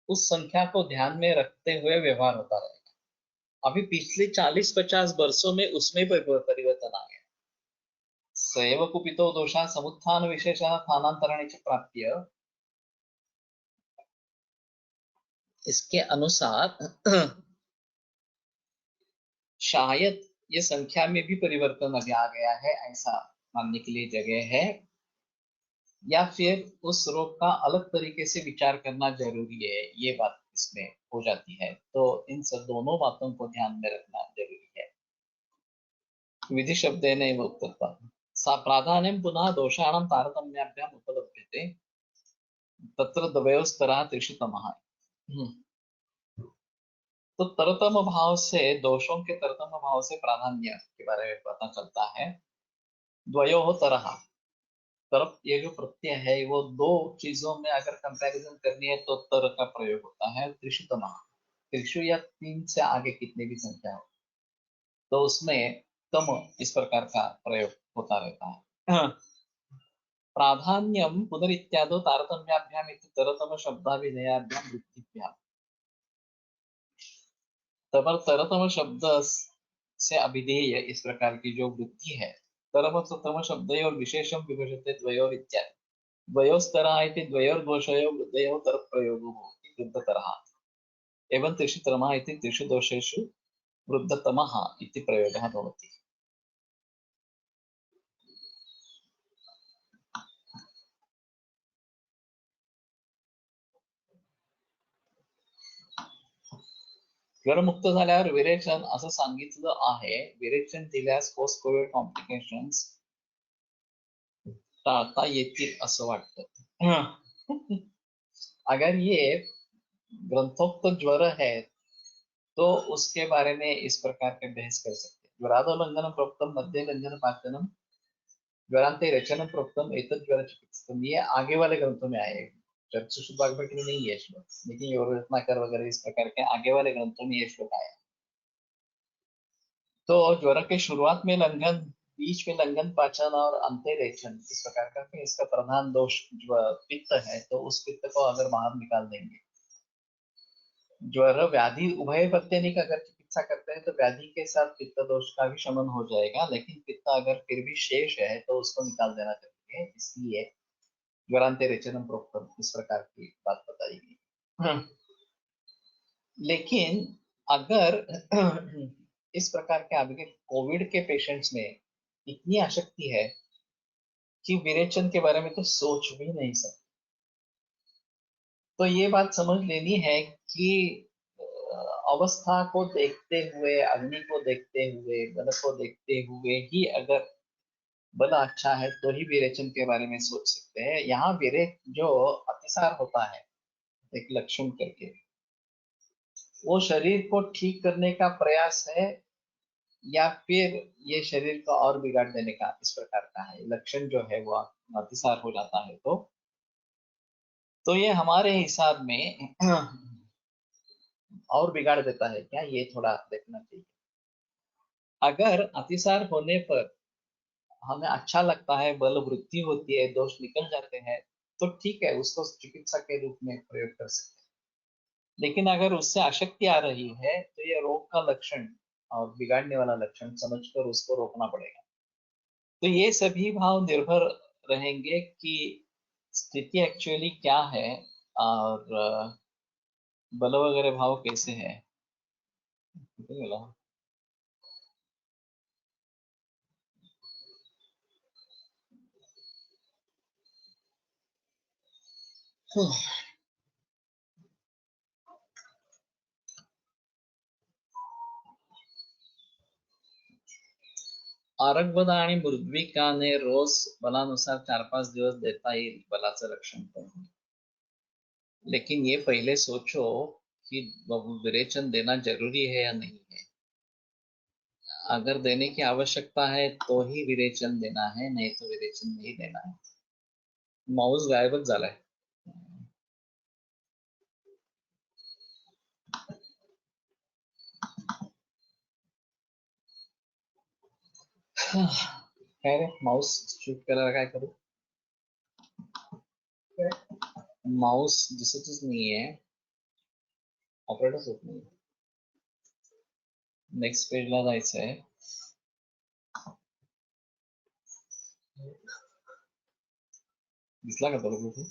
उस संख्या को ध्यान में रखते हुए व्यवहार होता रहेगा। अभी पिछले 40-50 वर्षों में उसमें परिवर्तन आ गया। सैव कुपितो दोषा समुत्थान विशेषः स्थानांतरण प्राप्य, इसके अनुसार शायद ये संख्या में भी परिवर्तन अभी आ गया है, ऐसा मानने के लिए जगह है, या फिर उस रोग का अलग तरीके से विचार करना जरूरी है, ये बात इसमें हो जाती है। तो इन सब दोनों बातों को ध्यान में रखना जरूरी है। विधि शब्देनैव उक्तत्वम् सा प्राधान्यं पुनः दोषाणां तारतम्याभ्याम् उपलभ्यते तत्र द्वयोस्तरः त्रिषु तमः। तो तरतम भाव से, दोषों के तरतम भाव से प्राधान्य के बारे में पता चलता है। द्वयोः तरः, तरफ ये जो प्रत्यय है वो दो चीजों में अगर कंपैरिजन करनी है तो तर का प्रयोग होता है। त्रिशुतमा, त्रिशु या तीन से आगे कितने भी संख्या हो तो उसमें तम इस प्रकार का प्रयोग होता रहता है। प्राधान्यम पुनरित्यादो तारतम्याभ्याम इति तरतम शब्दाभिधेयाभ्याम वृत्तिभ्याम। तब तरतम शब्द से अभिधेय इस प्रकार की जो वृत्ति है, तरम तम शब्द और विशेषम विभजते द्वयोर इत्यादि द्वयोस्तरः इति द्वयोर्दोषयोः वृद्धयोः तरप्रयोगो भवति वृद्धतरः एवं त्रिषुतरमः इति त्रिषु दोषेषु वृद्धतमः इति प्रयोगः भवति। ज्वरमुक्त झाल्यावर विरेचन असं सांगितलं आहे। विरेचन दिल्यास पोस्ट कोविड कॉम्प्लिकेशन्स टाळता येतील असं वाटतं। अगर ये ग्रंथोक्त ज्वर है तो उसके बारे में इस प्रकार के बहस कर सकते हैं। ज्वरादोल्लंघनम प्रोक्तम मध्य लंघन पाचनम ज्वरांते रचनम प्रोक्तम एतद ज्वर चिकित्सकम, ये आगे वाले ग्रंथों में आए। चक्षुषुत वाग्भट में नहीं है श्लोक, लेकिन योग रत्नाकर वगैरह इस प्रकार के आगे वाले ग्रंथों में ये श्लोक आया। तो ज्वर के शुरुआत में लंघन, बीच में लंघन पाचन और अंत्य रेचन इस प्रकार का, फिर इसका प्रधान दोष जो पित्त है तो उस पित्त को अगर बाहर निकाल देंगे, ज्वर व्याधि उभय प्रत्यनिक अगर चिकित्सा करते हैं तो व्याधि के साथ पित्त दोष का भी शमन हो जाएगा, लेकिन पित्त अगर फिर भी शेष है तो उसको निकाल देना चाहिए। इसलिए ज्वरांते रेचनम प्रोक्तम इस प्रकार की बात बताई गई। लेकिन अगर इस प्रकार के आगे कोविड के पेशेंट्स में इतनी आसक्ति है कि विरेचन के बारे में तो सोच भी नहीं सकते, तो ये बात समझ लेनी है कि अवस्था को देखते हुए, अग्नि को देखते हुए, बल को देखते हुए ही अगर बल अच्छा है तो ही विरेचन के बारे में सोच सकते हैं। यहाँ विरेच जो अतिसार होता है एक लक्षण करके, वो शरीर को ठीक करने का प्रयास है या फिर ये शरीर को और बिगाड़ देने का इस प्रकार का है। लक्षण जो है वो अतिसार हो जाता है तो ये हमारे हिसाब में और बिगाड़ देता है क्या, ये थोड़ा देखना चाहिए। अगर अतिसार होने पर हमें अच्छा लगता है, बल वृद्धि होती है, दोष निकल जाते हैं, तो ठीक है, उसको चिकित्सा के रूप में प्रयोग कर सकते हैं। लेकिन अगर उससे आसक्ति आ रही है तो ये रोग का लक्षण और बिगाड़ने वाला लक्षण समझकर उसको रोकना पड़ेगा। तो ये सभी भाव निर्भर रहेंगे कि स्थिति एक्चुअली क्या है और बल वगैरह भाव कैसे है। आरगबदा आणि मृद्विकाने रोज बलानुसार 4-5 दिवस देता येईल बलाचं रक्षण करून। लेकिन ये पहले सोचो कि विरेचन देना जरूरी है या नहीं है। अगर देने की आवश्यकता है तो ही विरेचन देना है, नहीं तो विरेचन नहीं देना है। माऊस गायबच झालाय। काय रे माऊस शूट करायला काय करू? माऊस दिसतच नाहीये, ऑपरेटच होत नाही. नेक्स्ट पेजला जायचंय. दिसला का तुला कुठे?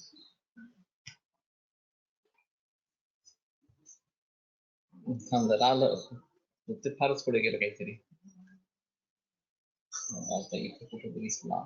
थांब जरा आलं. ते फारच पुढे गेलं काहीतरी. आता इथे कुठे दिसला.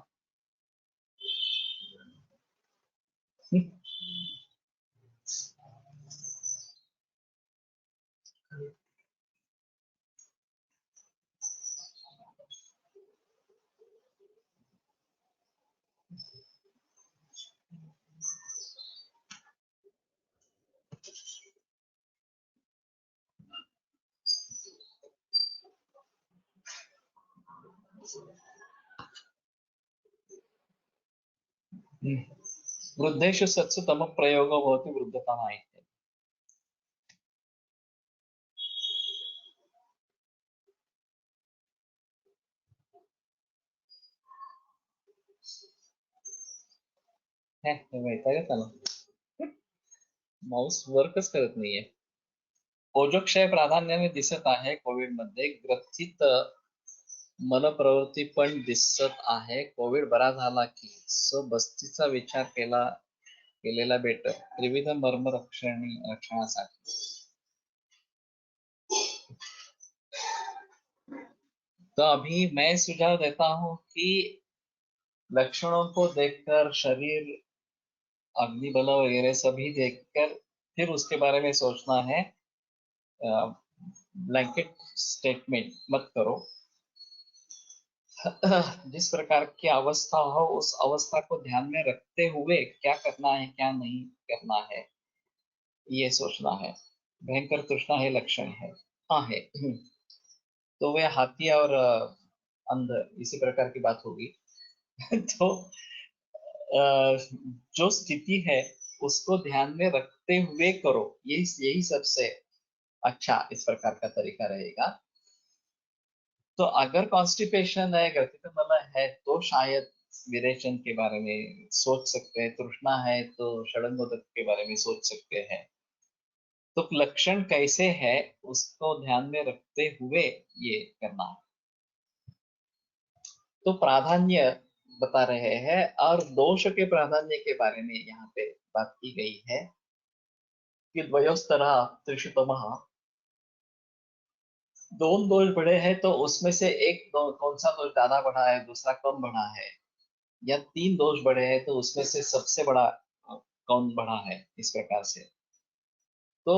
वृद्धेषु सत्सु तम प्रयोगो भवति वृद्धतमा इति. माहिती आहे का त्याला? माऊस वर्कच करत नाहीये. ओजोक्षय प्राधान्याने दिसत आहे कोविड मध्ये. ग्रथित मनप्रवृत्ती पण दिसत आहे. कोविड बरा झाला की बस्तीचा विचार केलेला बेटर. त्रिविध मर्म रक्षणासाठी. तो अभी मैं सुझाव देता हूं कि लक्षणों को देखकर, शरीर अग्निबल वगैरह सभी देखकर फिर उसके बारे में सोचना है. ब्लैंकेट स्टेटमेंट मत करो. जिस प्रकार की अवस्था हो उस अवस्था को ध्यान में रखते हुए क्या करना है क्या नहीं करना है ये सोचना है. भयंकर तृष्णा है लक्षण है. हाँ है. तो वे हाथी और अंध इसी प्रकार की बात होगी. तो जो स्थिति है उसको ध्यान में रखते हुए करो. यही सबसे अच्छा इस प्रकार का तरीका रहेगा. तो अगर कॉन्स्टिपेशन है, ग्रथितमल है, तो शायद विरेचन के बारे में सोच सकते हैं. तृष्णा है तो षडंगोदक के बारे में सोच सकते हैं. तो लक्षण कैसे है उसको ध्यान में रखते हुए ये करना है. तो प्राधान्य बता रहे हैं और दोष के प्राधान्य के बारे में यहाँ पे बात की गई है कि द्वयोस्तरा त्रिषुतमः. दोन दोष बढ़े हैं तो उसमें से कौन सा दोष ज्यादा बढ़ा है, दूसरा कम बढ़ा है, या तीन दोष बढ़े हैं तो उसमें से सबसे बड़ा कौन बढ़ा है, इस प्रकार से. तो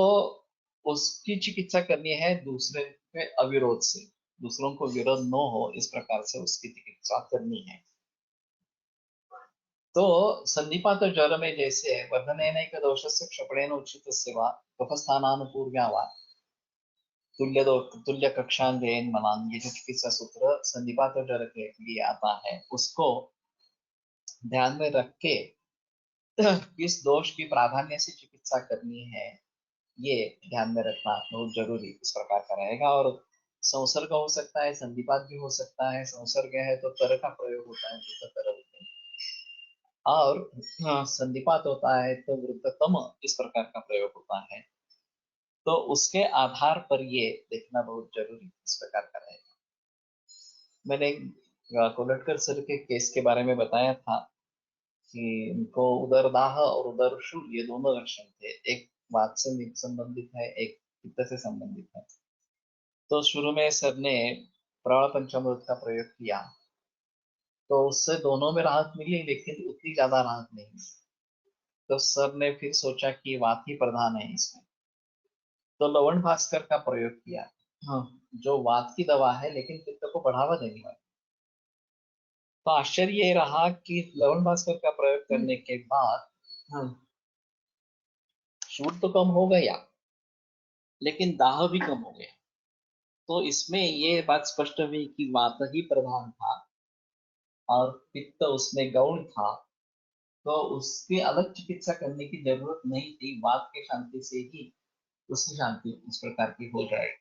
उसकी चिकित्सा करनी है दूसरे पे अविरोध से. दूसरों को विरोध न हो इस प्रकार से उसकी चिकित्सा करनी है. तो संधिपात ज्वर में जैसे वर्धनेनैक दोषस्य क्षपणेन उचितस्य वा कफस्थानानुपूर्व्या वा तुल्य कक्षांगेन मनान, ये जो चिकित्सा सूत्र संधिपात ज्वर के लिए आता है उसको ध्यान में रख के किस दोष की प्राधान्य से चिकित्सा करनी है ये ध्यान में रखना बहुत जरूरी इस प्रकार का रहेगा. और संसर्ग हो सकता है, संधिपात भी हो सकता है. संसर्ग है तो तर का प्रयोग होता है, तर होते हैं. और संधिपात होता है तो वृद्धतम इस प्रकार का प्रयोग होता है. तो उसके आधार पर ये देखना बहुत जरूरी इस प्रकार का रहेगा. मैंने कोलटकर सर के केस के बारे में बताया था कि उनको उदरदाह और उदरशूल ये दोनों लक्षण थे. एक वात से संबंधित है, एक पित्त से संबंधित है. तो शुरू में सर ने प्रवाल पंचामृत का प्रयोग किया तो उससे दोनों में राहत मिली, लेकिन उतनी ज्यादा राहत नहीं मिली. तो सर ने फिर सोचा कि वात ही प्रधान है इसमें, तो लवण भास्कर का प्रयोग किया. हाँ, जो वात की दवा है लेकिन पित्त को बढ़ावा देने वाली. तो आश्चर्य ये रहा कि लवण भास्कर का प्रयोग करने के बाद हाँ, शूट तो कम हो गया लेकिन दाह भी कम हो गया. तो इसमें ये बात स्पष्ट हुई कि वात ही प्रधान था और पित्त उसमें गौण था. तो उसकी अलग चिकित्सा करने की जरूरत नहीं थी. वात के शांति से ही उसकी शांति इस प्रकार की हो जाएगी.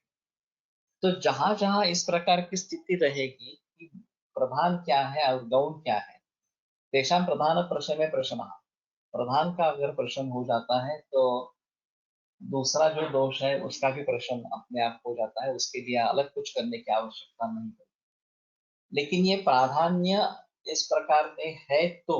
तो जहां जहां इस प्रकार की स्थिति रहेगी कि प्रधान क्या है और गौण क्या है। तेषां प्रधान प्रश्न में प्रश्न, प्रधान का अगर प्रश्न हो जाता है तो दूसरा जो दोष है उसका भी प्रश्न अपने आप हो जाता है, उसके लिए अलग कुछ करने की आवश्यकता नहीं है। लेकिन ये प्राधान्य इस प्रकार में है तो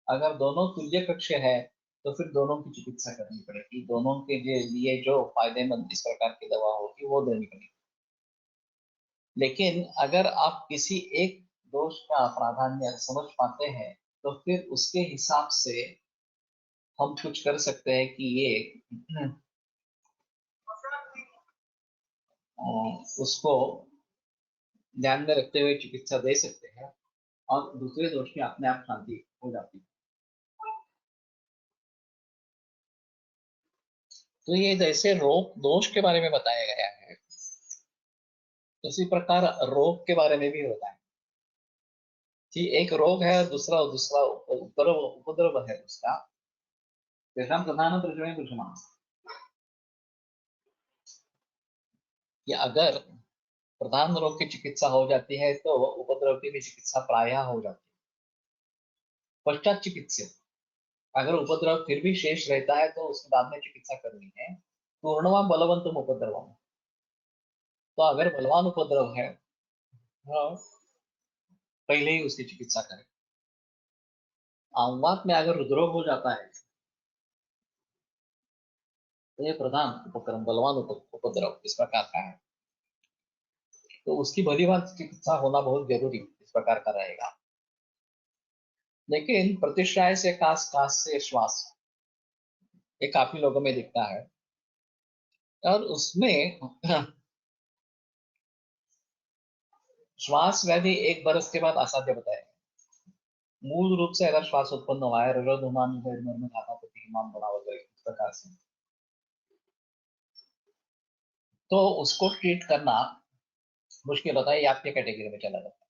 अगर दोनों तुल्य कक्ष है तो फिर दोनों की चिकित्सा करनी पड़ेगी, दोनों के लिए जो फायदेमंद इस प्रकार की दवा होगी वो देनी पड़ेगी। लेकिन अगर आप किसी एक दोष का प्राधान्य समझ पाते हैं तो फिर उसके हिसाब से हम कुछ कर सकते हैं कि ये उसको ध्यान में रखते हुए चिकित्सा दे सकते हैं और दूसरे दोष में अपने आप शांति हो जाती है। तो ये जैसे रोग दोष के बारे में बताया गया है, उसी प्रकार रोग के बारे में भी होता है कि एक रोग है, दूसरा दूसरा उपद्रव उपद्रव है उसका। तेषां प्रधान प्रश्न पूछना कि अगर प्रधान रोग की चिकित्सा हो जाती है तो उपद्रव की भी चिकित्सा प्रायः हो जाती है। पश्चात चिकित्सा, अगर उपद्रव फिर भी शेष रहता है तो उसके बाद में चिकित्सा करनी है। पूर्णवा बलवंतम उपद्रव, तो अगर बलवान उपद्रव है हाँ, पहले ही उसकी चिकित्सा करें। आमवात में अगर हृदरोग हो जाता है तो ये प्रधान उपक्रम बलवान उपद्रव इस प्रकार का है, तो उसकी भली भांति चिकित्सा होना बहुत जरूरी इस प्रकार का रहेगा। लेकिन प्रतिश्राय से कास, कास से श्वास, ये काफी लोगों में दिखता है और उसमें श्वास व्याधि 1 बरस के बाद असाध्य बताया। मूल रूप से अगर श्वास उत्पन्न हुआ है इस प्रकार से, तो उसको ट्रीट करना मुश्किल होता है, ये आपके कैटेगरी में चला जाता है।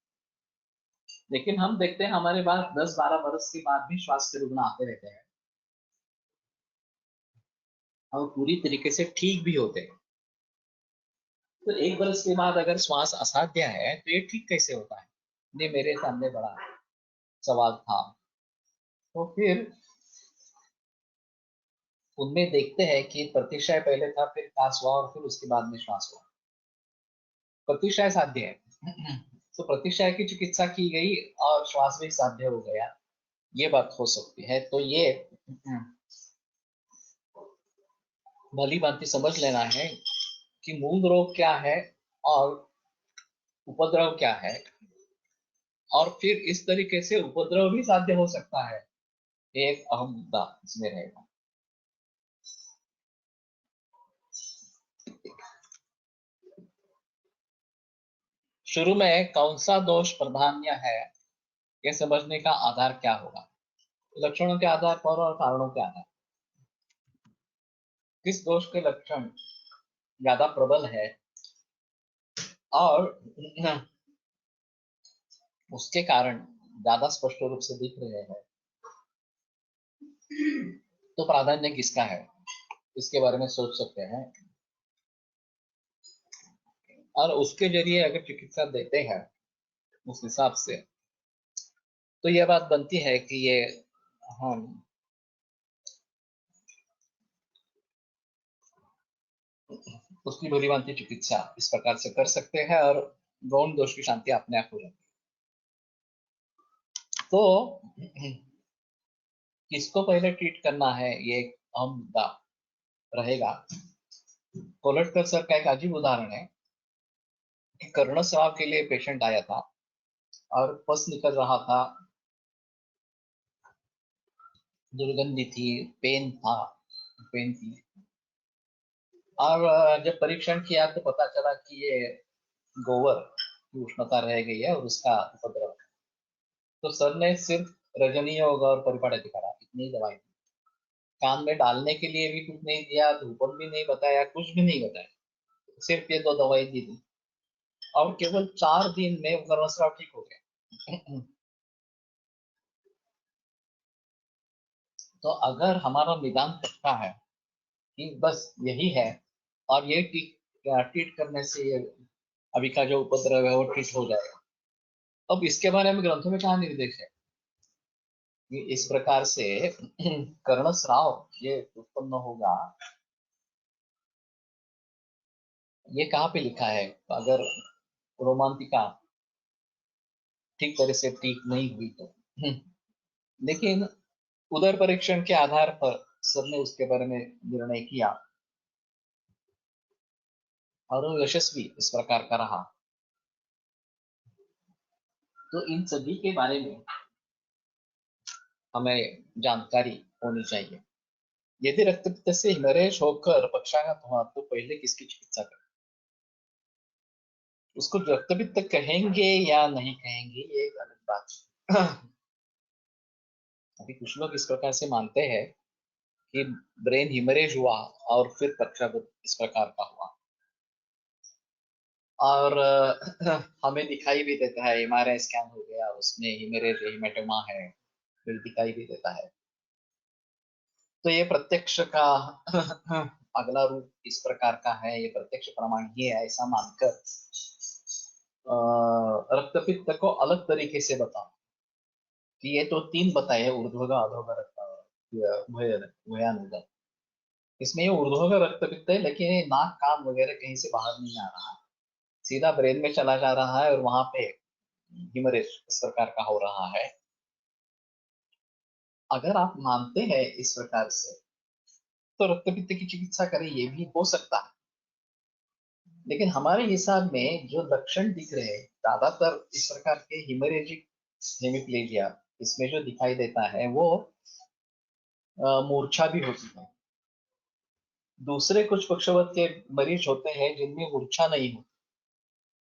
लेकिन हम देखते हैं हमारे पास 10-12 बरस के बाद भी श्वास के रुग्ण आते रहते हैं और पूरी तरीके से ठीक भी होते हैं। तो 1 बरस के बाद अगर श्वास असाध्य है तो ये ठीक कैसे होता है, ये मेरे सामने बड़ा सवाल था। तो फिर उनमें देखते हैं कि प्रतीक्षाएं पहले था, फिर कास हुआ और फिर उसके बाद में श्वास हुआ। प्रतीक्षाएं साध्य है तो प्रतीक्षाएं की चिकित्सा की गई और श्वास भी साध्य हो गया, ये बात हो सकती है। तो ये भली भांति समझ लेना है कि मूल रोग क्या है और उपद्रव क्या है, और फिर इस तरीके से उपद्रव भी साध्य हो सकता है, एक अहम मुद्दा इसमें रहेगा। शुरू में कौन सा दोष प्राधान्य है ये समझने का आधार क्या होगा, लक्षणों के आधार पर और कारणों के आधार, किस दोष के लक्षण ज्यादा प्रबल है और उसके कारण ज्यादा स्पष्ट रूप से दिख रहे हैं, तो प्राधान्य किसका है इसके बारे में सोच सकते हैं। और उसके जरिए अगर चिकित्सा देते हैं उस हिसाब से, तो यह बात बनती है कि ये हम उसकी भली भांति चिकित्सा इस प्रकार से कर सकते हैं और गौण दोष की शांति अपने आप हो जाती है। तो किसको पहले ट्रीट करना है ये एक अहम मुद्दा रहेगा। कोलटकर सर का एक अजीब उदाहरण है कि कर्णस्राव के लिए पेशेंट आया था और पस निकल रहा था, दुर्गंधी थी, पेन था, पेन थी। और जब परीक्षण किया तो पता चला कि ये गोबर की उष्णता रह गई है और उसका उपद्रव है। तो सर ने सिर्फ रजनीय होगा और परिपाटी दिखाया, इतनी दवाई दी, कान में डालने के लिए भी कुछ नहीं दिया, धूपन भी नहीं बताया, कुछ भी नहीं बताया, सिर्फ ये 2 दवाई दी थी और केवल 4 दिन में गर्भस्राव ठीक हो गया। तो अगर हमारा निदान अच्छा है कि बस यही है और ये ट्रीट करने से ये अभी का जो उपद्रव है वो ठीक हो जाएगा, अब इसके बारे में ग्रंथों में कहाँ निर्देश है कि इस प्रकार से कर्णस्राव ये उत्पन्न होगा? ये कहाँ पे लिखा है? अगर रोमांटिका ठीक तरह से ठीक नहीं हुई तो लेकिन उदर परीक्षण के आधार पर सबने उसके बारे में निर्णय किया और वो यशस्वी इस प्रकार का रहा। तो इन सभी के बारे में हमें जानकारी होनी चाहिए। यदि रक्तपित्त से हिमरेश होकर पक्षाघात हुआ तो पहले किसकी चिकित्सा करें? उसको रक्तपित्त कहेंगे या नहीं कहेंगे ये एक अलग बात है। अभी कुछ लोग इस प्रकार से मानते हैं कि ब्रेन हिमरेज हुआ और फिर पक्षाघात इस प्रकार का हुआ और हमें दिखाई भी देता है, एमआरआई स्कैन हो गया उसमें हिमरेज हेमेटोमा है फिर दिखाई भी देता है। तो ये प्रत्यक्ष का अगला रूप इस प्रकार का है, ये प्रत्यक्ष प्रमाण ही है ऐसा मानकर रक्तपित्त को अलग तरीके से बताओ कि ये तो तीन बताए हैं, ऊर्ध्वगा अधोगा रक्त भयानुगा। इसमें ये ऊर्ध्वगा रक्तपित्त है लेकिन ये नाक कान वगैरह कहीं से बाहर नहीं आ रहा, सीधा ब्रेन में चला जा रहा है और वहां पे हिमरेज इस प्रकार का हो रहा है। अगर आप मानते हैं इस प्रकार से तो रक्तपित्त की चिकित्सा करें, ये भी हो सकता है। लेकिन हमारे हिसाब में जो लक्षण दिख रहे हैं ज्यादातर इस प्रकार के हिमरेजिक हेमिप्लेजिया इसमें जो दिखाई देता है वो मूर्छा भी होती है। दूसरे कुछ पक्षवत के मरीज होते हैं जिनमें मूर्छा नहीं होती,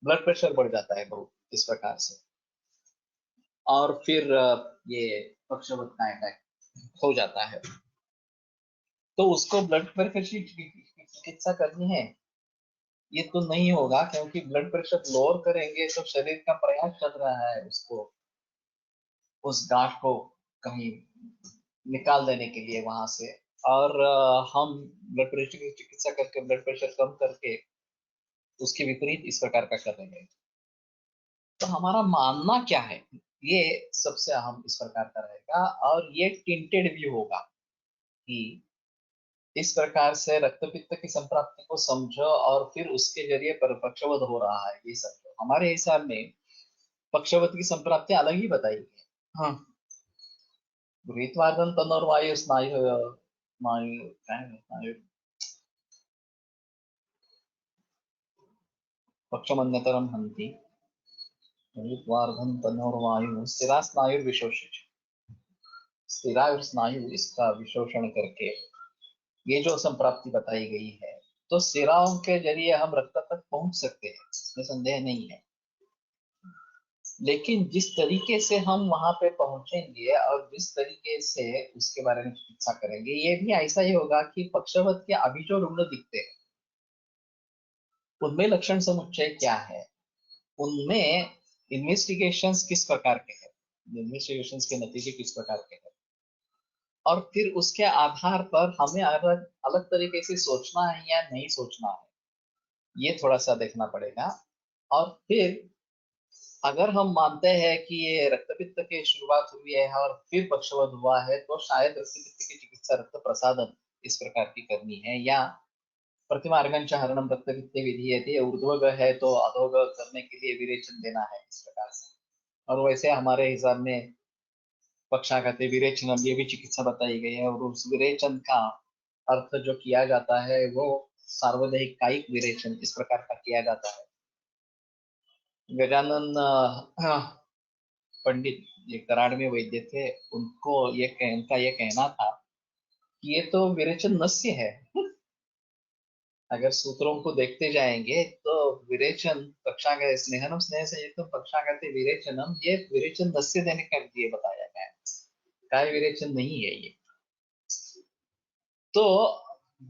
ब्लड प्रेशर बढ़ जाता है बहुत इस प्रकार से और फिर ये पक्षवत का अटैक हो जाता है। तो उसको ब्लड प्रेशर की चिकित्सा करनी है ये तो नहीं होगा, क्योंकि ब्लड प्रेशर लोअर करेंगे तो शरीर का प्रयास चल रहा है उसको उस गांठ को कहीं निकाल देने के लिए वहां से। और हम ब्लड प्रेशर की चिकित्सा करके ब्लड प्रेशर कम करके उसके विपरीत इस प्रकार का कर रहे हैं। तो हमारा मानना क्या है ये सबसे अहम इस प्रकार का रहेगा और ये टिंटेड भी होगा कि इस प्रकार से रक्तपित्त की संप्राप्ति को समझो और फिर उसके जरिए पक्षवत हो रहा है ये समझो। हमारे हिसाब में पक्षवत की संप्राप्ति अलग ही बताई गई है। हाँ, गृहीत्वार्धन तनोर्वायु स्नायु स्नायु क्या है? स्नायु पक्षमन्यतरम हन्ति गृहीत्वार्धन तनोर्वायु स्थिरा स्नायुर्विशोषित। स्थिरायुर स्नायु इसका विशोषण करके ये जो संप्राप्ति बताई गई है तो सिराओं के जरिए हम रक्त तक पहुंच सकते हैं, इसमें संदेह नहीं है। लेकिन जिस तरीके से हम वहां पे पहुंचेंगे और जिस तरीके से उसके बारे में चिकित्सा करेंगे ये भी ऐसा ही होगा कि पक्षवत के अभी जो रुग्ण दिखते हैं उनमें लक्षण समुच्चय क्या है, उनमें इन्वेस्टिगेशंस किस प्रकार के हैं, इन्वेस्टिगेशंस के नतीजे किस प्रकार के हैं और फिर उसके आधार पर हमें अलग अलग तरीके से सोचना है या नहीं सोचना है ये थोड़ा सा देखना पड़ेगा। और फिर अगर हम मानते हैं कि ये रक्तपित्त की शुरुआत हुई है और फिर पक्षवत हुआ है तो शायद रक्तपित्त की चिकित्सा रक्त प्रसादन इस प्रकार की करनी है या प्रतिमार्गन हरणम रक्तपित्ते विधीयते, ऊर्ध्वग है तो अधोग करने के लिए विरेचन देना है इस प्रकार से। और वैसे हमारे हिसाब में पक्षाघाते विरेचनम ये भी चिकित्सा बताई गई है और उस विरेचन का अर्थ जो किया जाता है वो सार्वदेहिक कायिक विरेचन इस प्रकार का किया जाता है। गजानन पंडित ये कराड़ में वैद्य थे, उनको उनका ये कहना था कि ये तो विरेचन नस्य है। अगर सूत्रों को देखते जाएंगे तो विरेचन पक्षाघात स्नेहनम स्नेह से युक्त पक्षाघाते विरेचनम ये विरेचन नस्य देने का लिए बताया गया है, काय विरेचन नहीं है ये। तो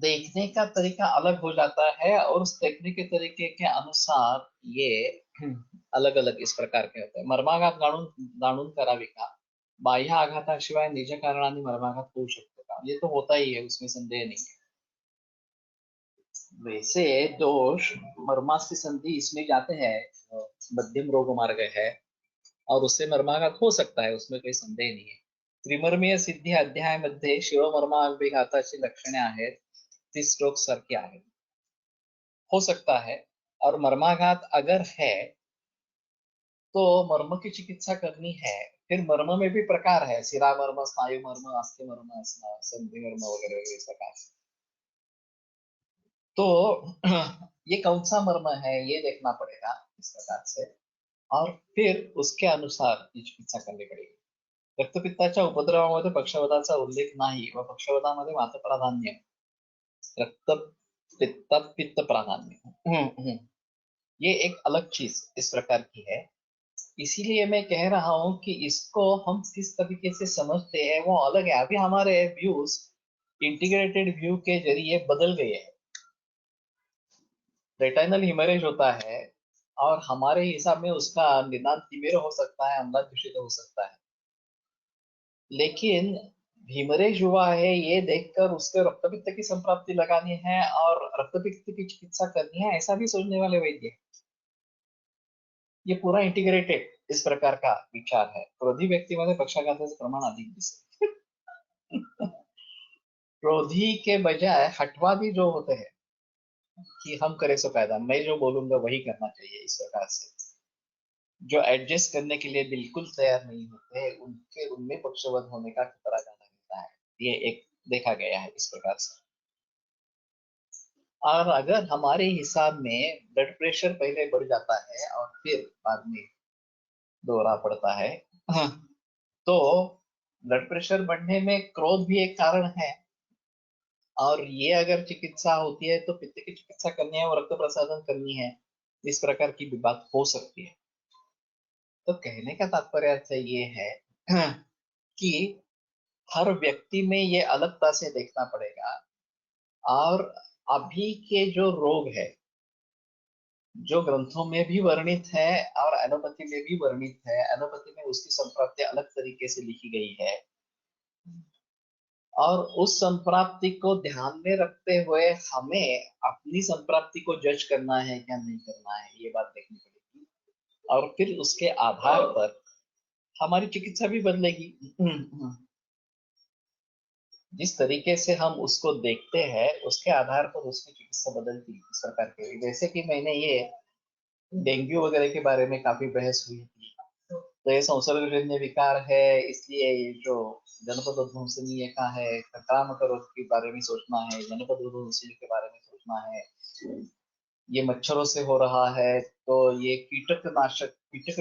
देखने का तरीका अलग हो जाता है और उस देखने के तरीके के अनुसार ये अलग अलग इस प्रकार के होते हैं। मर्माघात जाणून करावे का, बाह्य आघाताशिवाय निज कारणाने मर्माघात होऊ शकतो का, ये तो होता ही है उसमें संदेह नहीं है। वैसे दोष मर्मास्थि संधि इसमें जाते हैं, मध्यम रोग मार्ग है और उससे मर्माघात हो सकता है, उसमें कोई संदेह नाही आहे. त्रिमर्मीय सिद्धी अध्यायामध्ये शिरोमर्माभिघाताची लक्षणे आहेत ती स्ट्रोक सारखी आहेत. हो सकता है, और मर्माघात अगर है तो मर्म की चिकित्सा करनी है. फिर मर्म में भी प्रकार है, शिरा मर्म, स्नायु मर्म, अस्थि मर्म, संधि मर्म वगैरह वगैरह इस प्रकार से. तो ये कौन सा मर्म है ये देखना पड़ेगा इस प्रकार से, और फिर उसके अनुसार ही चिकित्सा करनी पडेगी. रक्तपित्ताच्या उपद्रवामध्ये पक्षवाताचा उल्लेख नाही व पक्षवातामध्ये वातप्राधान्य, रक्तपित्तात पित्त प्राधान्य, ये एक अलग चीज इस प्रकार की है. इसीलिए मैं कह रहा हूं कि इसको हम किस तरीके से समझते हैं वो अलग है. अभी हमारे व्यूज इंटीग्रेटेड व्यू के जरिए बदल गए हैं. रेटाइनल हिमरेज होता है और हमारे हिसाब में उसका निदान तिमिर हो सकता है, अम्ला दूषित हो सकता है. लेकिन हिमरेज हुआ है ये देखकर उसके रक्तपित्त की संप्राप्ति लगानी है और रक्तपित्त की चिकित्सा करनी है, ऐसा भी सोचने वाले वैद्य हैं. ये पूरा इंटिग्रेटेड इस प्रकार का विचार है. क्रोधी व्यक्तीमध्ये पक्षाघाताचे प्रमाण अधिक दिसते. क्रोधी के बजाय हठवादी जो होते हैं कि हम करे सो कायदा, मैं जो बोलूंगा वही करना चाहिए, इस प्रकार से जो एडजस्ट करने के लिए बिल्कुल तैयार नहीं होते, उनके उनमें पक्षवध होने का खतरा ज्यादा रहता है. ये एक देखा गया है इस प्रकार से. और अगर हमारे हिसाब में ब्लड प्रेशर पहले बढ़ जाता है और फिर बाद में दौरा पड़ता है, तो ब्लड प्रेशर बढ़ने में क्रोध भी एक कारण है. और ये अगर चिकित्सा होती है तो पित्त की चिकित्सा करनी है और रक्त प्रसादन करनी है, इस प्रकार की भी बात हो सकती है. तो कहने का तात्पर्य ये है कि हर व्यक्ति में ये अलगता से देखना पड़ेगा. और अभी के जो रोग है जो ग्रंथों में भी वर्णित है और एलोपैथी में भी वर्णित है, एलोपैथी में उसकी संप्राप्ति अलग तरीके से लिखी गई है, और उस संप्राप्ति को ध्यान में रखते हुए हमें अपनी संप्राप्ति को जज करना है क्या नहीं करना है, ये बात देखनी पड़ेगी. और फिर उसके आधार पर हमारी चिकित्सा भी बदलेगी. जिस तरीके से हम उसको देखते हैं उसके आधार पर उसकी चिकित्सा बदलती इस प्रकार के. जैसे कि मैंने ये डेंगू वगैरह के बारे में काफी बहस हुई थी, तो ये संसर्गजन्य विकार है, इसलिए ये जो जनपद ध्वंसनीय का है, संक्रामक रोग के बारे में सोचना है, जनपद ध्वंसनीय के बारे में सोचना है. ये मच्छरों से हो रहा है तो ये कीटक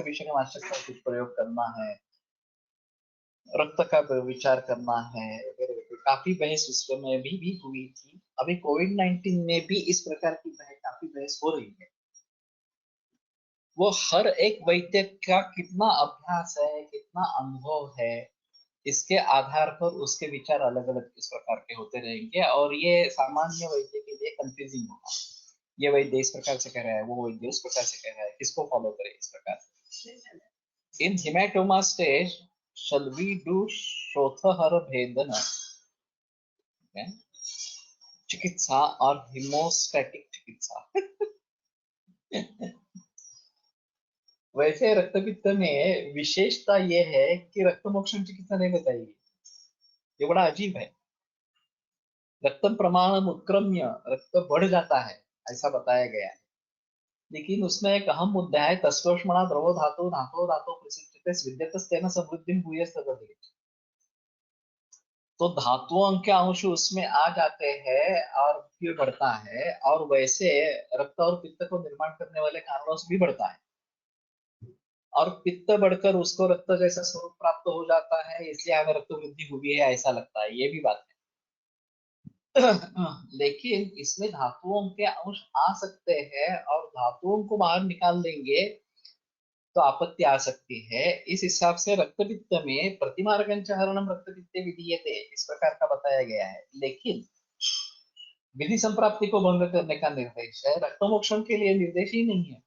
विषय नाशक का कुछ प्रयोग करना है, रक्त का विचार करना है. काफी बहस उस समय भी हुई थी. अभी कोविड-19 में भी इस प्रकार की काफी बहस हो रही है. वो हर एक वैद्य का कितना अभ्यास है, कितना अनुभव है, इसके आधार पर उसके विचार अलग अलग इस प्रकार के होते रहेंगे. और ये सामान्य वैद्य के लिए कंफ्यूजिंग होगा. ये वैद्य इस प्रकार से कह रहा है, वो वैद्य उस प्रकार से कह रहा है, किसको फॉलो करे इस प्रकार से. In hematoma stage shall we do श्रोथहर भेदन चिकित्सा और हिमोस्टैटिक चिकित्सा. वैसे रक्तपित्त में विशेषता ये है कि रक्तमोक्षण चिकित्सा नहीं बताई. ये बड़ा अजीब है. रक्त प्रमाण उत्क्रम्य, रक्त बढ़ जाता है ऐसा बताया गया है. लेकिन उसमें एक अहम मुद्दा है, तस्कोष्मणा द्रवो धातु धातो धातो प्रसिद्धते विद्यतस्तेन समृद्धिं भूयस्तदधि. तो धातुओं के अंश उसमें आ जाते हैं और फिर बढ़ता है, और वैसे रक्त और पित्त को निर्माण करने वाले कारणों से भी बढ़ता है. और पित्त बढ़कर उसको रक्त जैसा स्वरूप प्राप्त हो जाता है, इसलिए हमें रक्त वृद्धि हुई है ऐसा लगता है, ये भी बात है. लेकिन इसमें धातुओं के अंश आ सकते हैं और धातुओं को बाहर निकाल देंगे तो आपत्ति आ सकती है. इस हिसाब से रक्तपित्त में प्रतिमार्गंच हरणम रक्तपित्ते विधीयते इस प्रकार का बताया गया है. लेकिन विधि संप्राप्ति को भंग करने का निर्देश है, रक्तमोक्षण के लिए निर्देश ही नहीं है.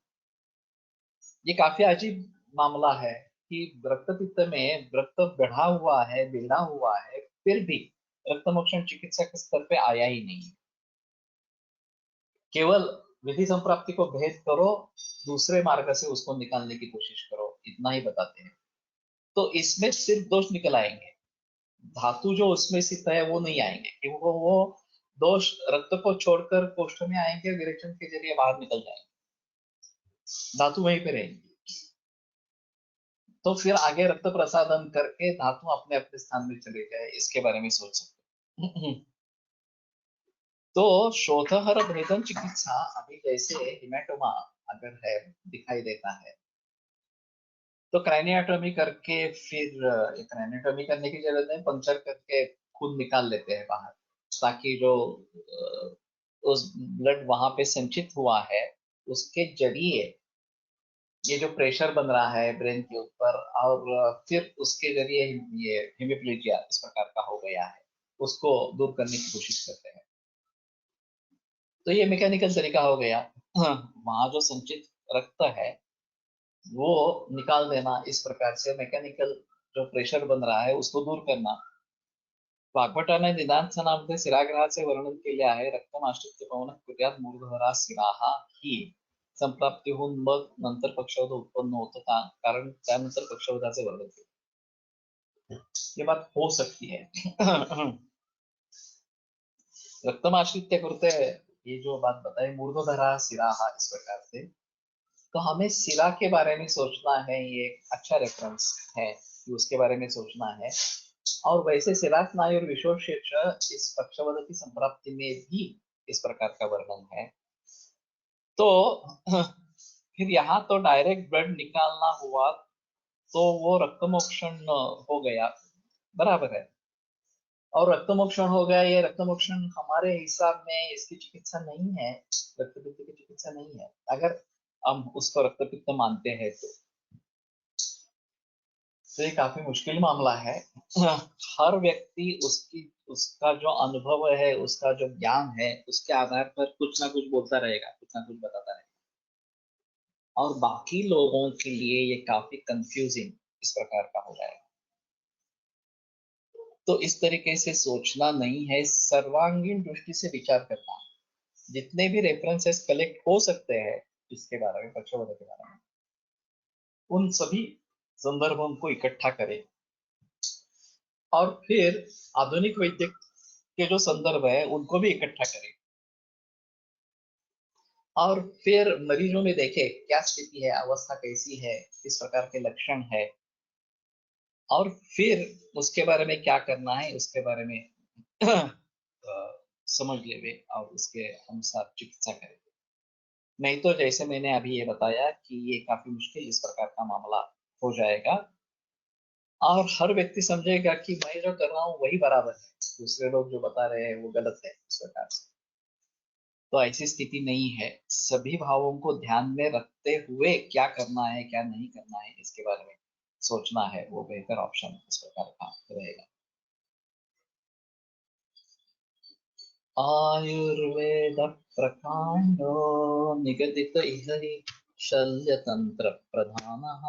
ये काफी अजीब मामला है कि रक्तपित्त में रक्त बढ़ा हुआ है, बिगड़ा हुआ है, फिर भी रक्तमोक्षण चिकित्सा के स्तर पे आया ही नहीं. केवल विधि संप्राप्ति को भेद करो, दूसरे मार्ग से उसको निकालने की कोशिश करो. इतना ही बताते हैं। तो इसमें सिर्फ दोष निकल आएंगे, धातु जो उसमें स्थित है वो नहीं आएंगे, क्योंकि वो दोष रक्त को छोड़कर कोष्ठ में आएंगे, विरेचन के जरिए बाहर निकल जाएंगे, धातु वहीं पे रहेंगी। तो फिर आगे रक्त प्रसादन करके धातु अपने अपने स्थान में चले जाए, इसके बारे में सोच सकते हैं। तो शोथहर भेदन चिकित्सा, अभी जैसे हिमेटोमा अगर है दिखाई देता है तो क्राइनियोटोमी करके, फिर क्राइनियोटोमी करने की जरूरत नहीं, पंक्चर करके खून निकाल लेते हैं बाहर, ताकि जो उस ब्लड वहां पे संचित हुआ है उसके जरिए ये जो प्रेशर बन रहा है ब्रेन के ऊपर, और फिर उसके जरिए ये हेमिप्लीजिया इस प्रकार का हो गया है, उसको दूर करने की कोशिश करते हैं। तो ये मैकेनिकल तरीका हो गया। वहां जो संचित रक्त है वो निकाल देना, इस प्रकार से मैकेनिकल जो प्रेशर बन रहा है उसको दूर करना। वाग्भटाने निदानस्थानामध्ये शिराग्रहाचे वर्णन केले आहे. रक्तमाश्रित्य पवन कृत्यात मूर्धरा शिराः ही संप्राप्तीहून मग नंतर पक्षवाद उत्पन्न होतं का, कारण त्यानंतर पक्षवादाचे वर्णन केले। ये बात हो सकती है। रक्तमाश्रित्य करते ये जो बात बताई मूर्धरा शिराः इस प्रकार से, तो हमें शिरा के बारे में सोचना है, ये एक अच्छा रेफरेंस है कि उसके बारे में सोचना है। और वैसे शिरा स्नायु और विशोषेक्ष इस पक्षवाद की संप्राप्ति में भी इस प्रकार का वर्णन है। तो फिर यहाँ तो डायरेक्ट ब्लड निकालना हुआ तो वो रक्तमोक्षण हो गया, बराबर है। और रक्तमोक्षण हो गया, ये रक्तमोक्षण हमारे हिसाब में इसकी चिकित्सा नहीं है, रक्तपित्त की चिकित्सा नहीं है, अगर हम उसको रक्तपित्त मानते हैं तो ये काफी मुश्किल मामला है। हर व्यक्ति उसका जो अनुभव है, उसका जो ज्ञान है, उसके आधार पर कुछ ना कुछ बोलता रहेगा, कुछ ना कुछ बताता रहेगा, और बाकी लोगों के लिए ये काफी कंफ्यूजिंग इस प्रकार का हो जाएगा। तो इस तरीके से सोचना नहीं है, सर्वांगीण दृष्टि से विचार करना। जितने भी रेफरेंसेस कलेक्ट हो सकते हैं इसके बारे में, पक्षवाद के बारे में, उन सभी संदर्भों को इकट्ठा करें, और फिर आधुनिक वैद्य के जो संदर्भ है उनको भी इकट्ठा करें, और फिर मरीजों में देखें क्या स्थिति है, अवस्था कैसी है, किस प्रकार के लक्षण है, और फिर उसके बारे में क्या करना है उसके बारे में समझ लेवे और उसके अनुसार चिकित्सा करें। नहीं तो जैसे मैंने अभी ये बताया कि ये काफी मुश्किल इस प्रकार का मामला हो जाएगा, और हर व्यक्ति समझेगा कि मैं जो कर रहा हूँ वही बराबर है, दूसरे लोग जो बता रहे हैं वो गलत है, इस प्रकार से। तो ऐसी स्थिति नहीं है। सभी भावों को ध्यान में रखते हुए क्या करना है क्या नहीं करना है इसके बारे में सोचना है, वो बेहतर ऑप्शन इस प्रकार का रहेगा। आयुर्वेद प्रकांडो निगदित इह हि शल्यतंत्र प्रधानः,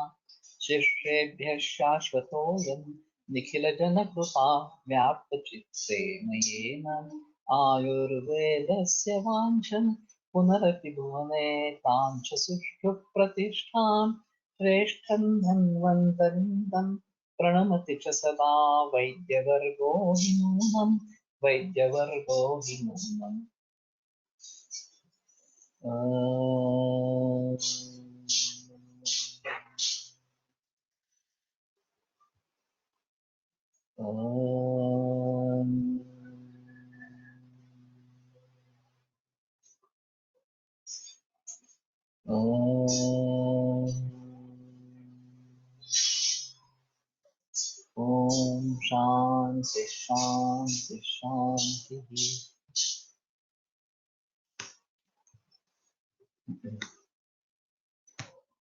शिष्येभ्यः शाश्वतोऽयं निखिल जन कृपा व्याप्त चित्ते मयेन। आयुर्वेदस्य वाञ्छन् पुनरपि भुवने तां च सुष्ठु प्रतिष्ठां, श्रेष्ठं धन्वन्तरिन्दं प्रणमति च सदा वैद्यवर्गो हि नूनम्, वैद्यवर्गो हि नूनम्। ॐ शांति शांति शांति।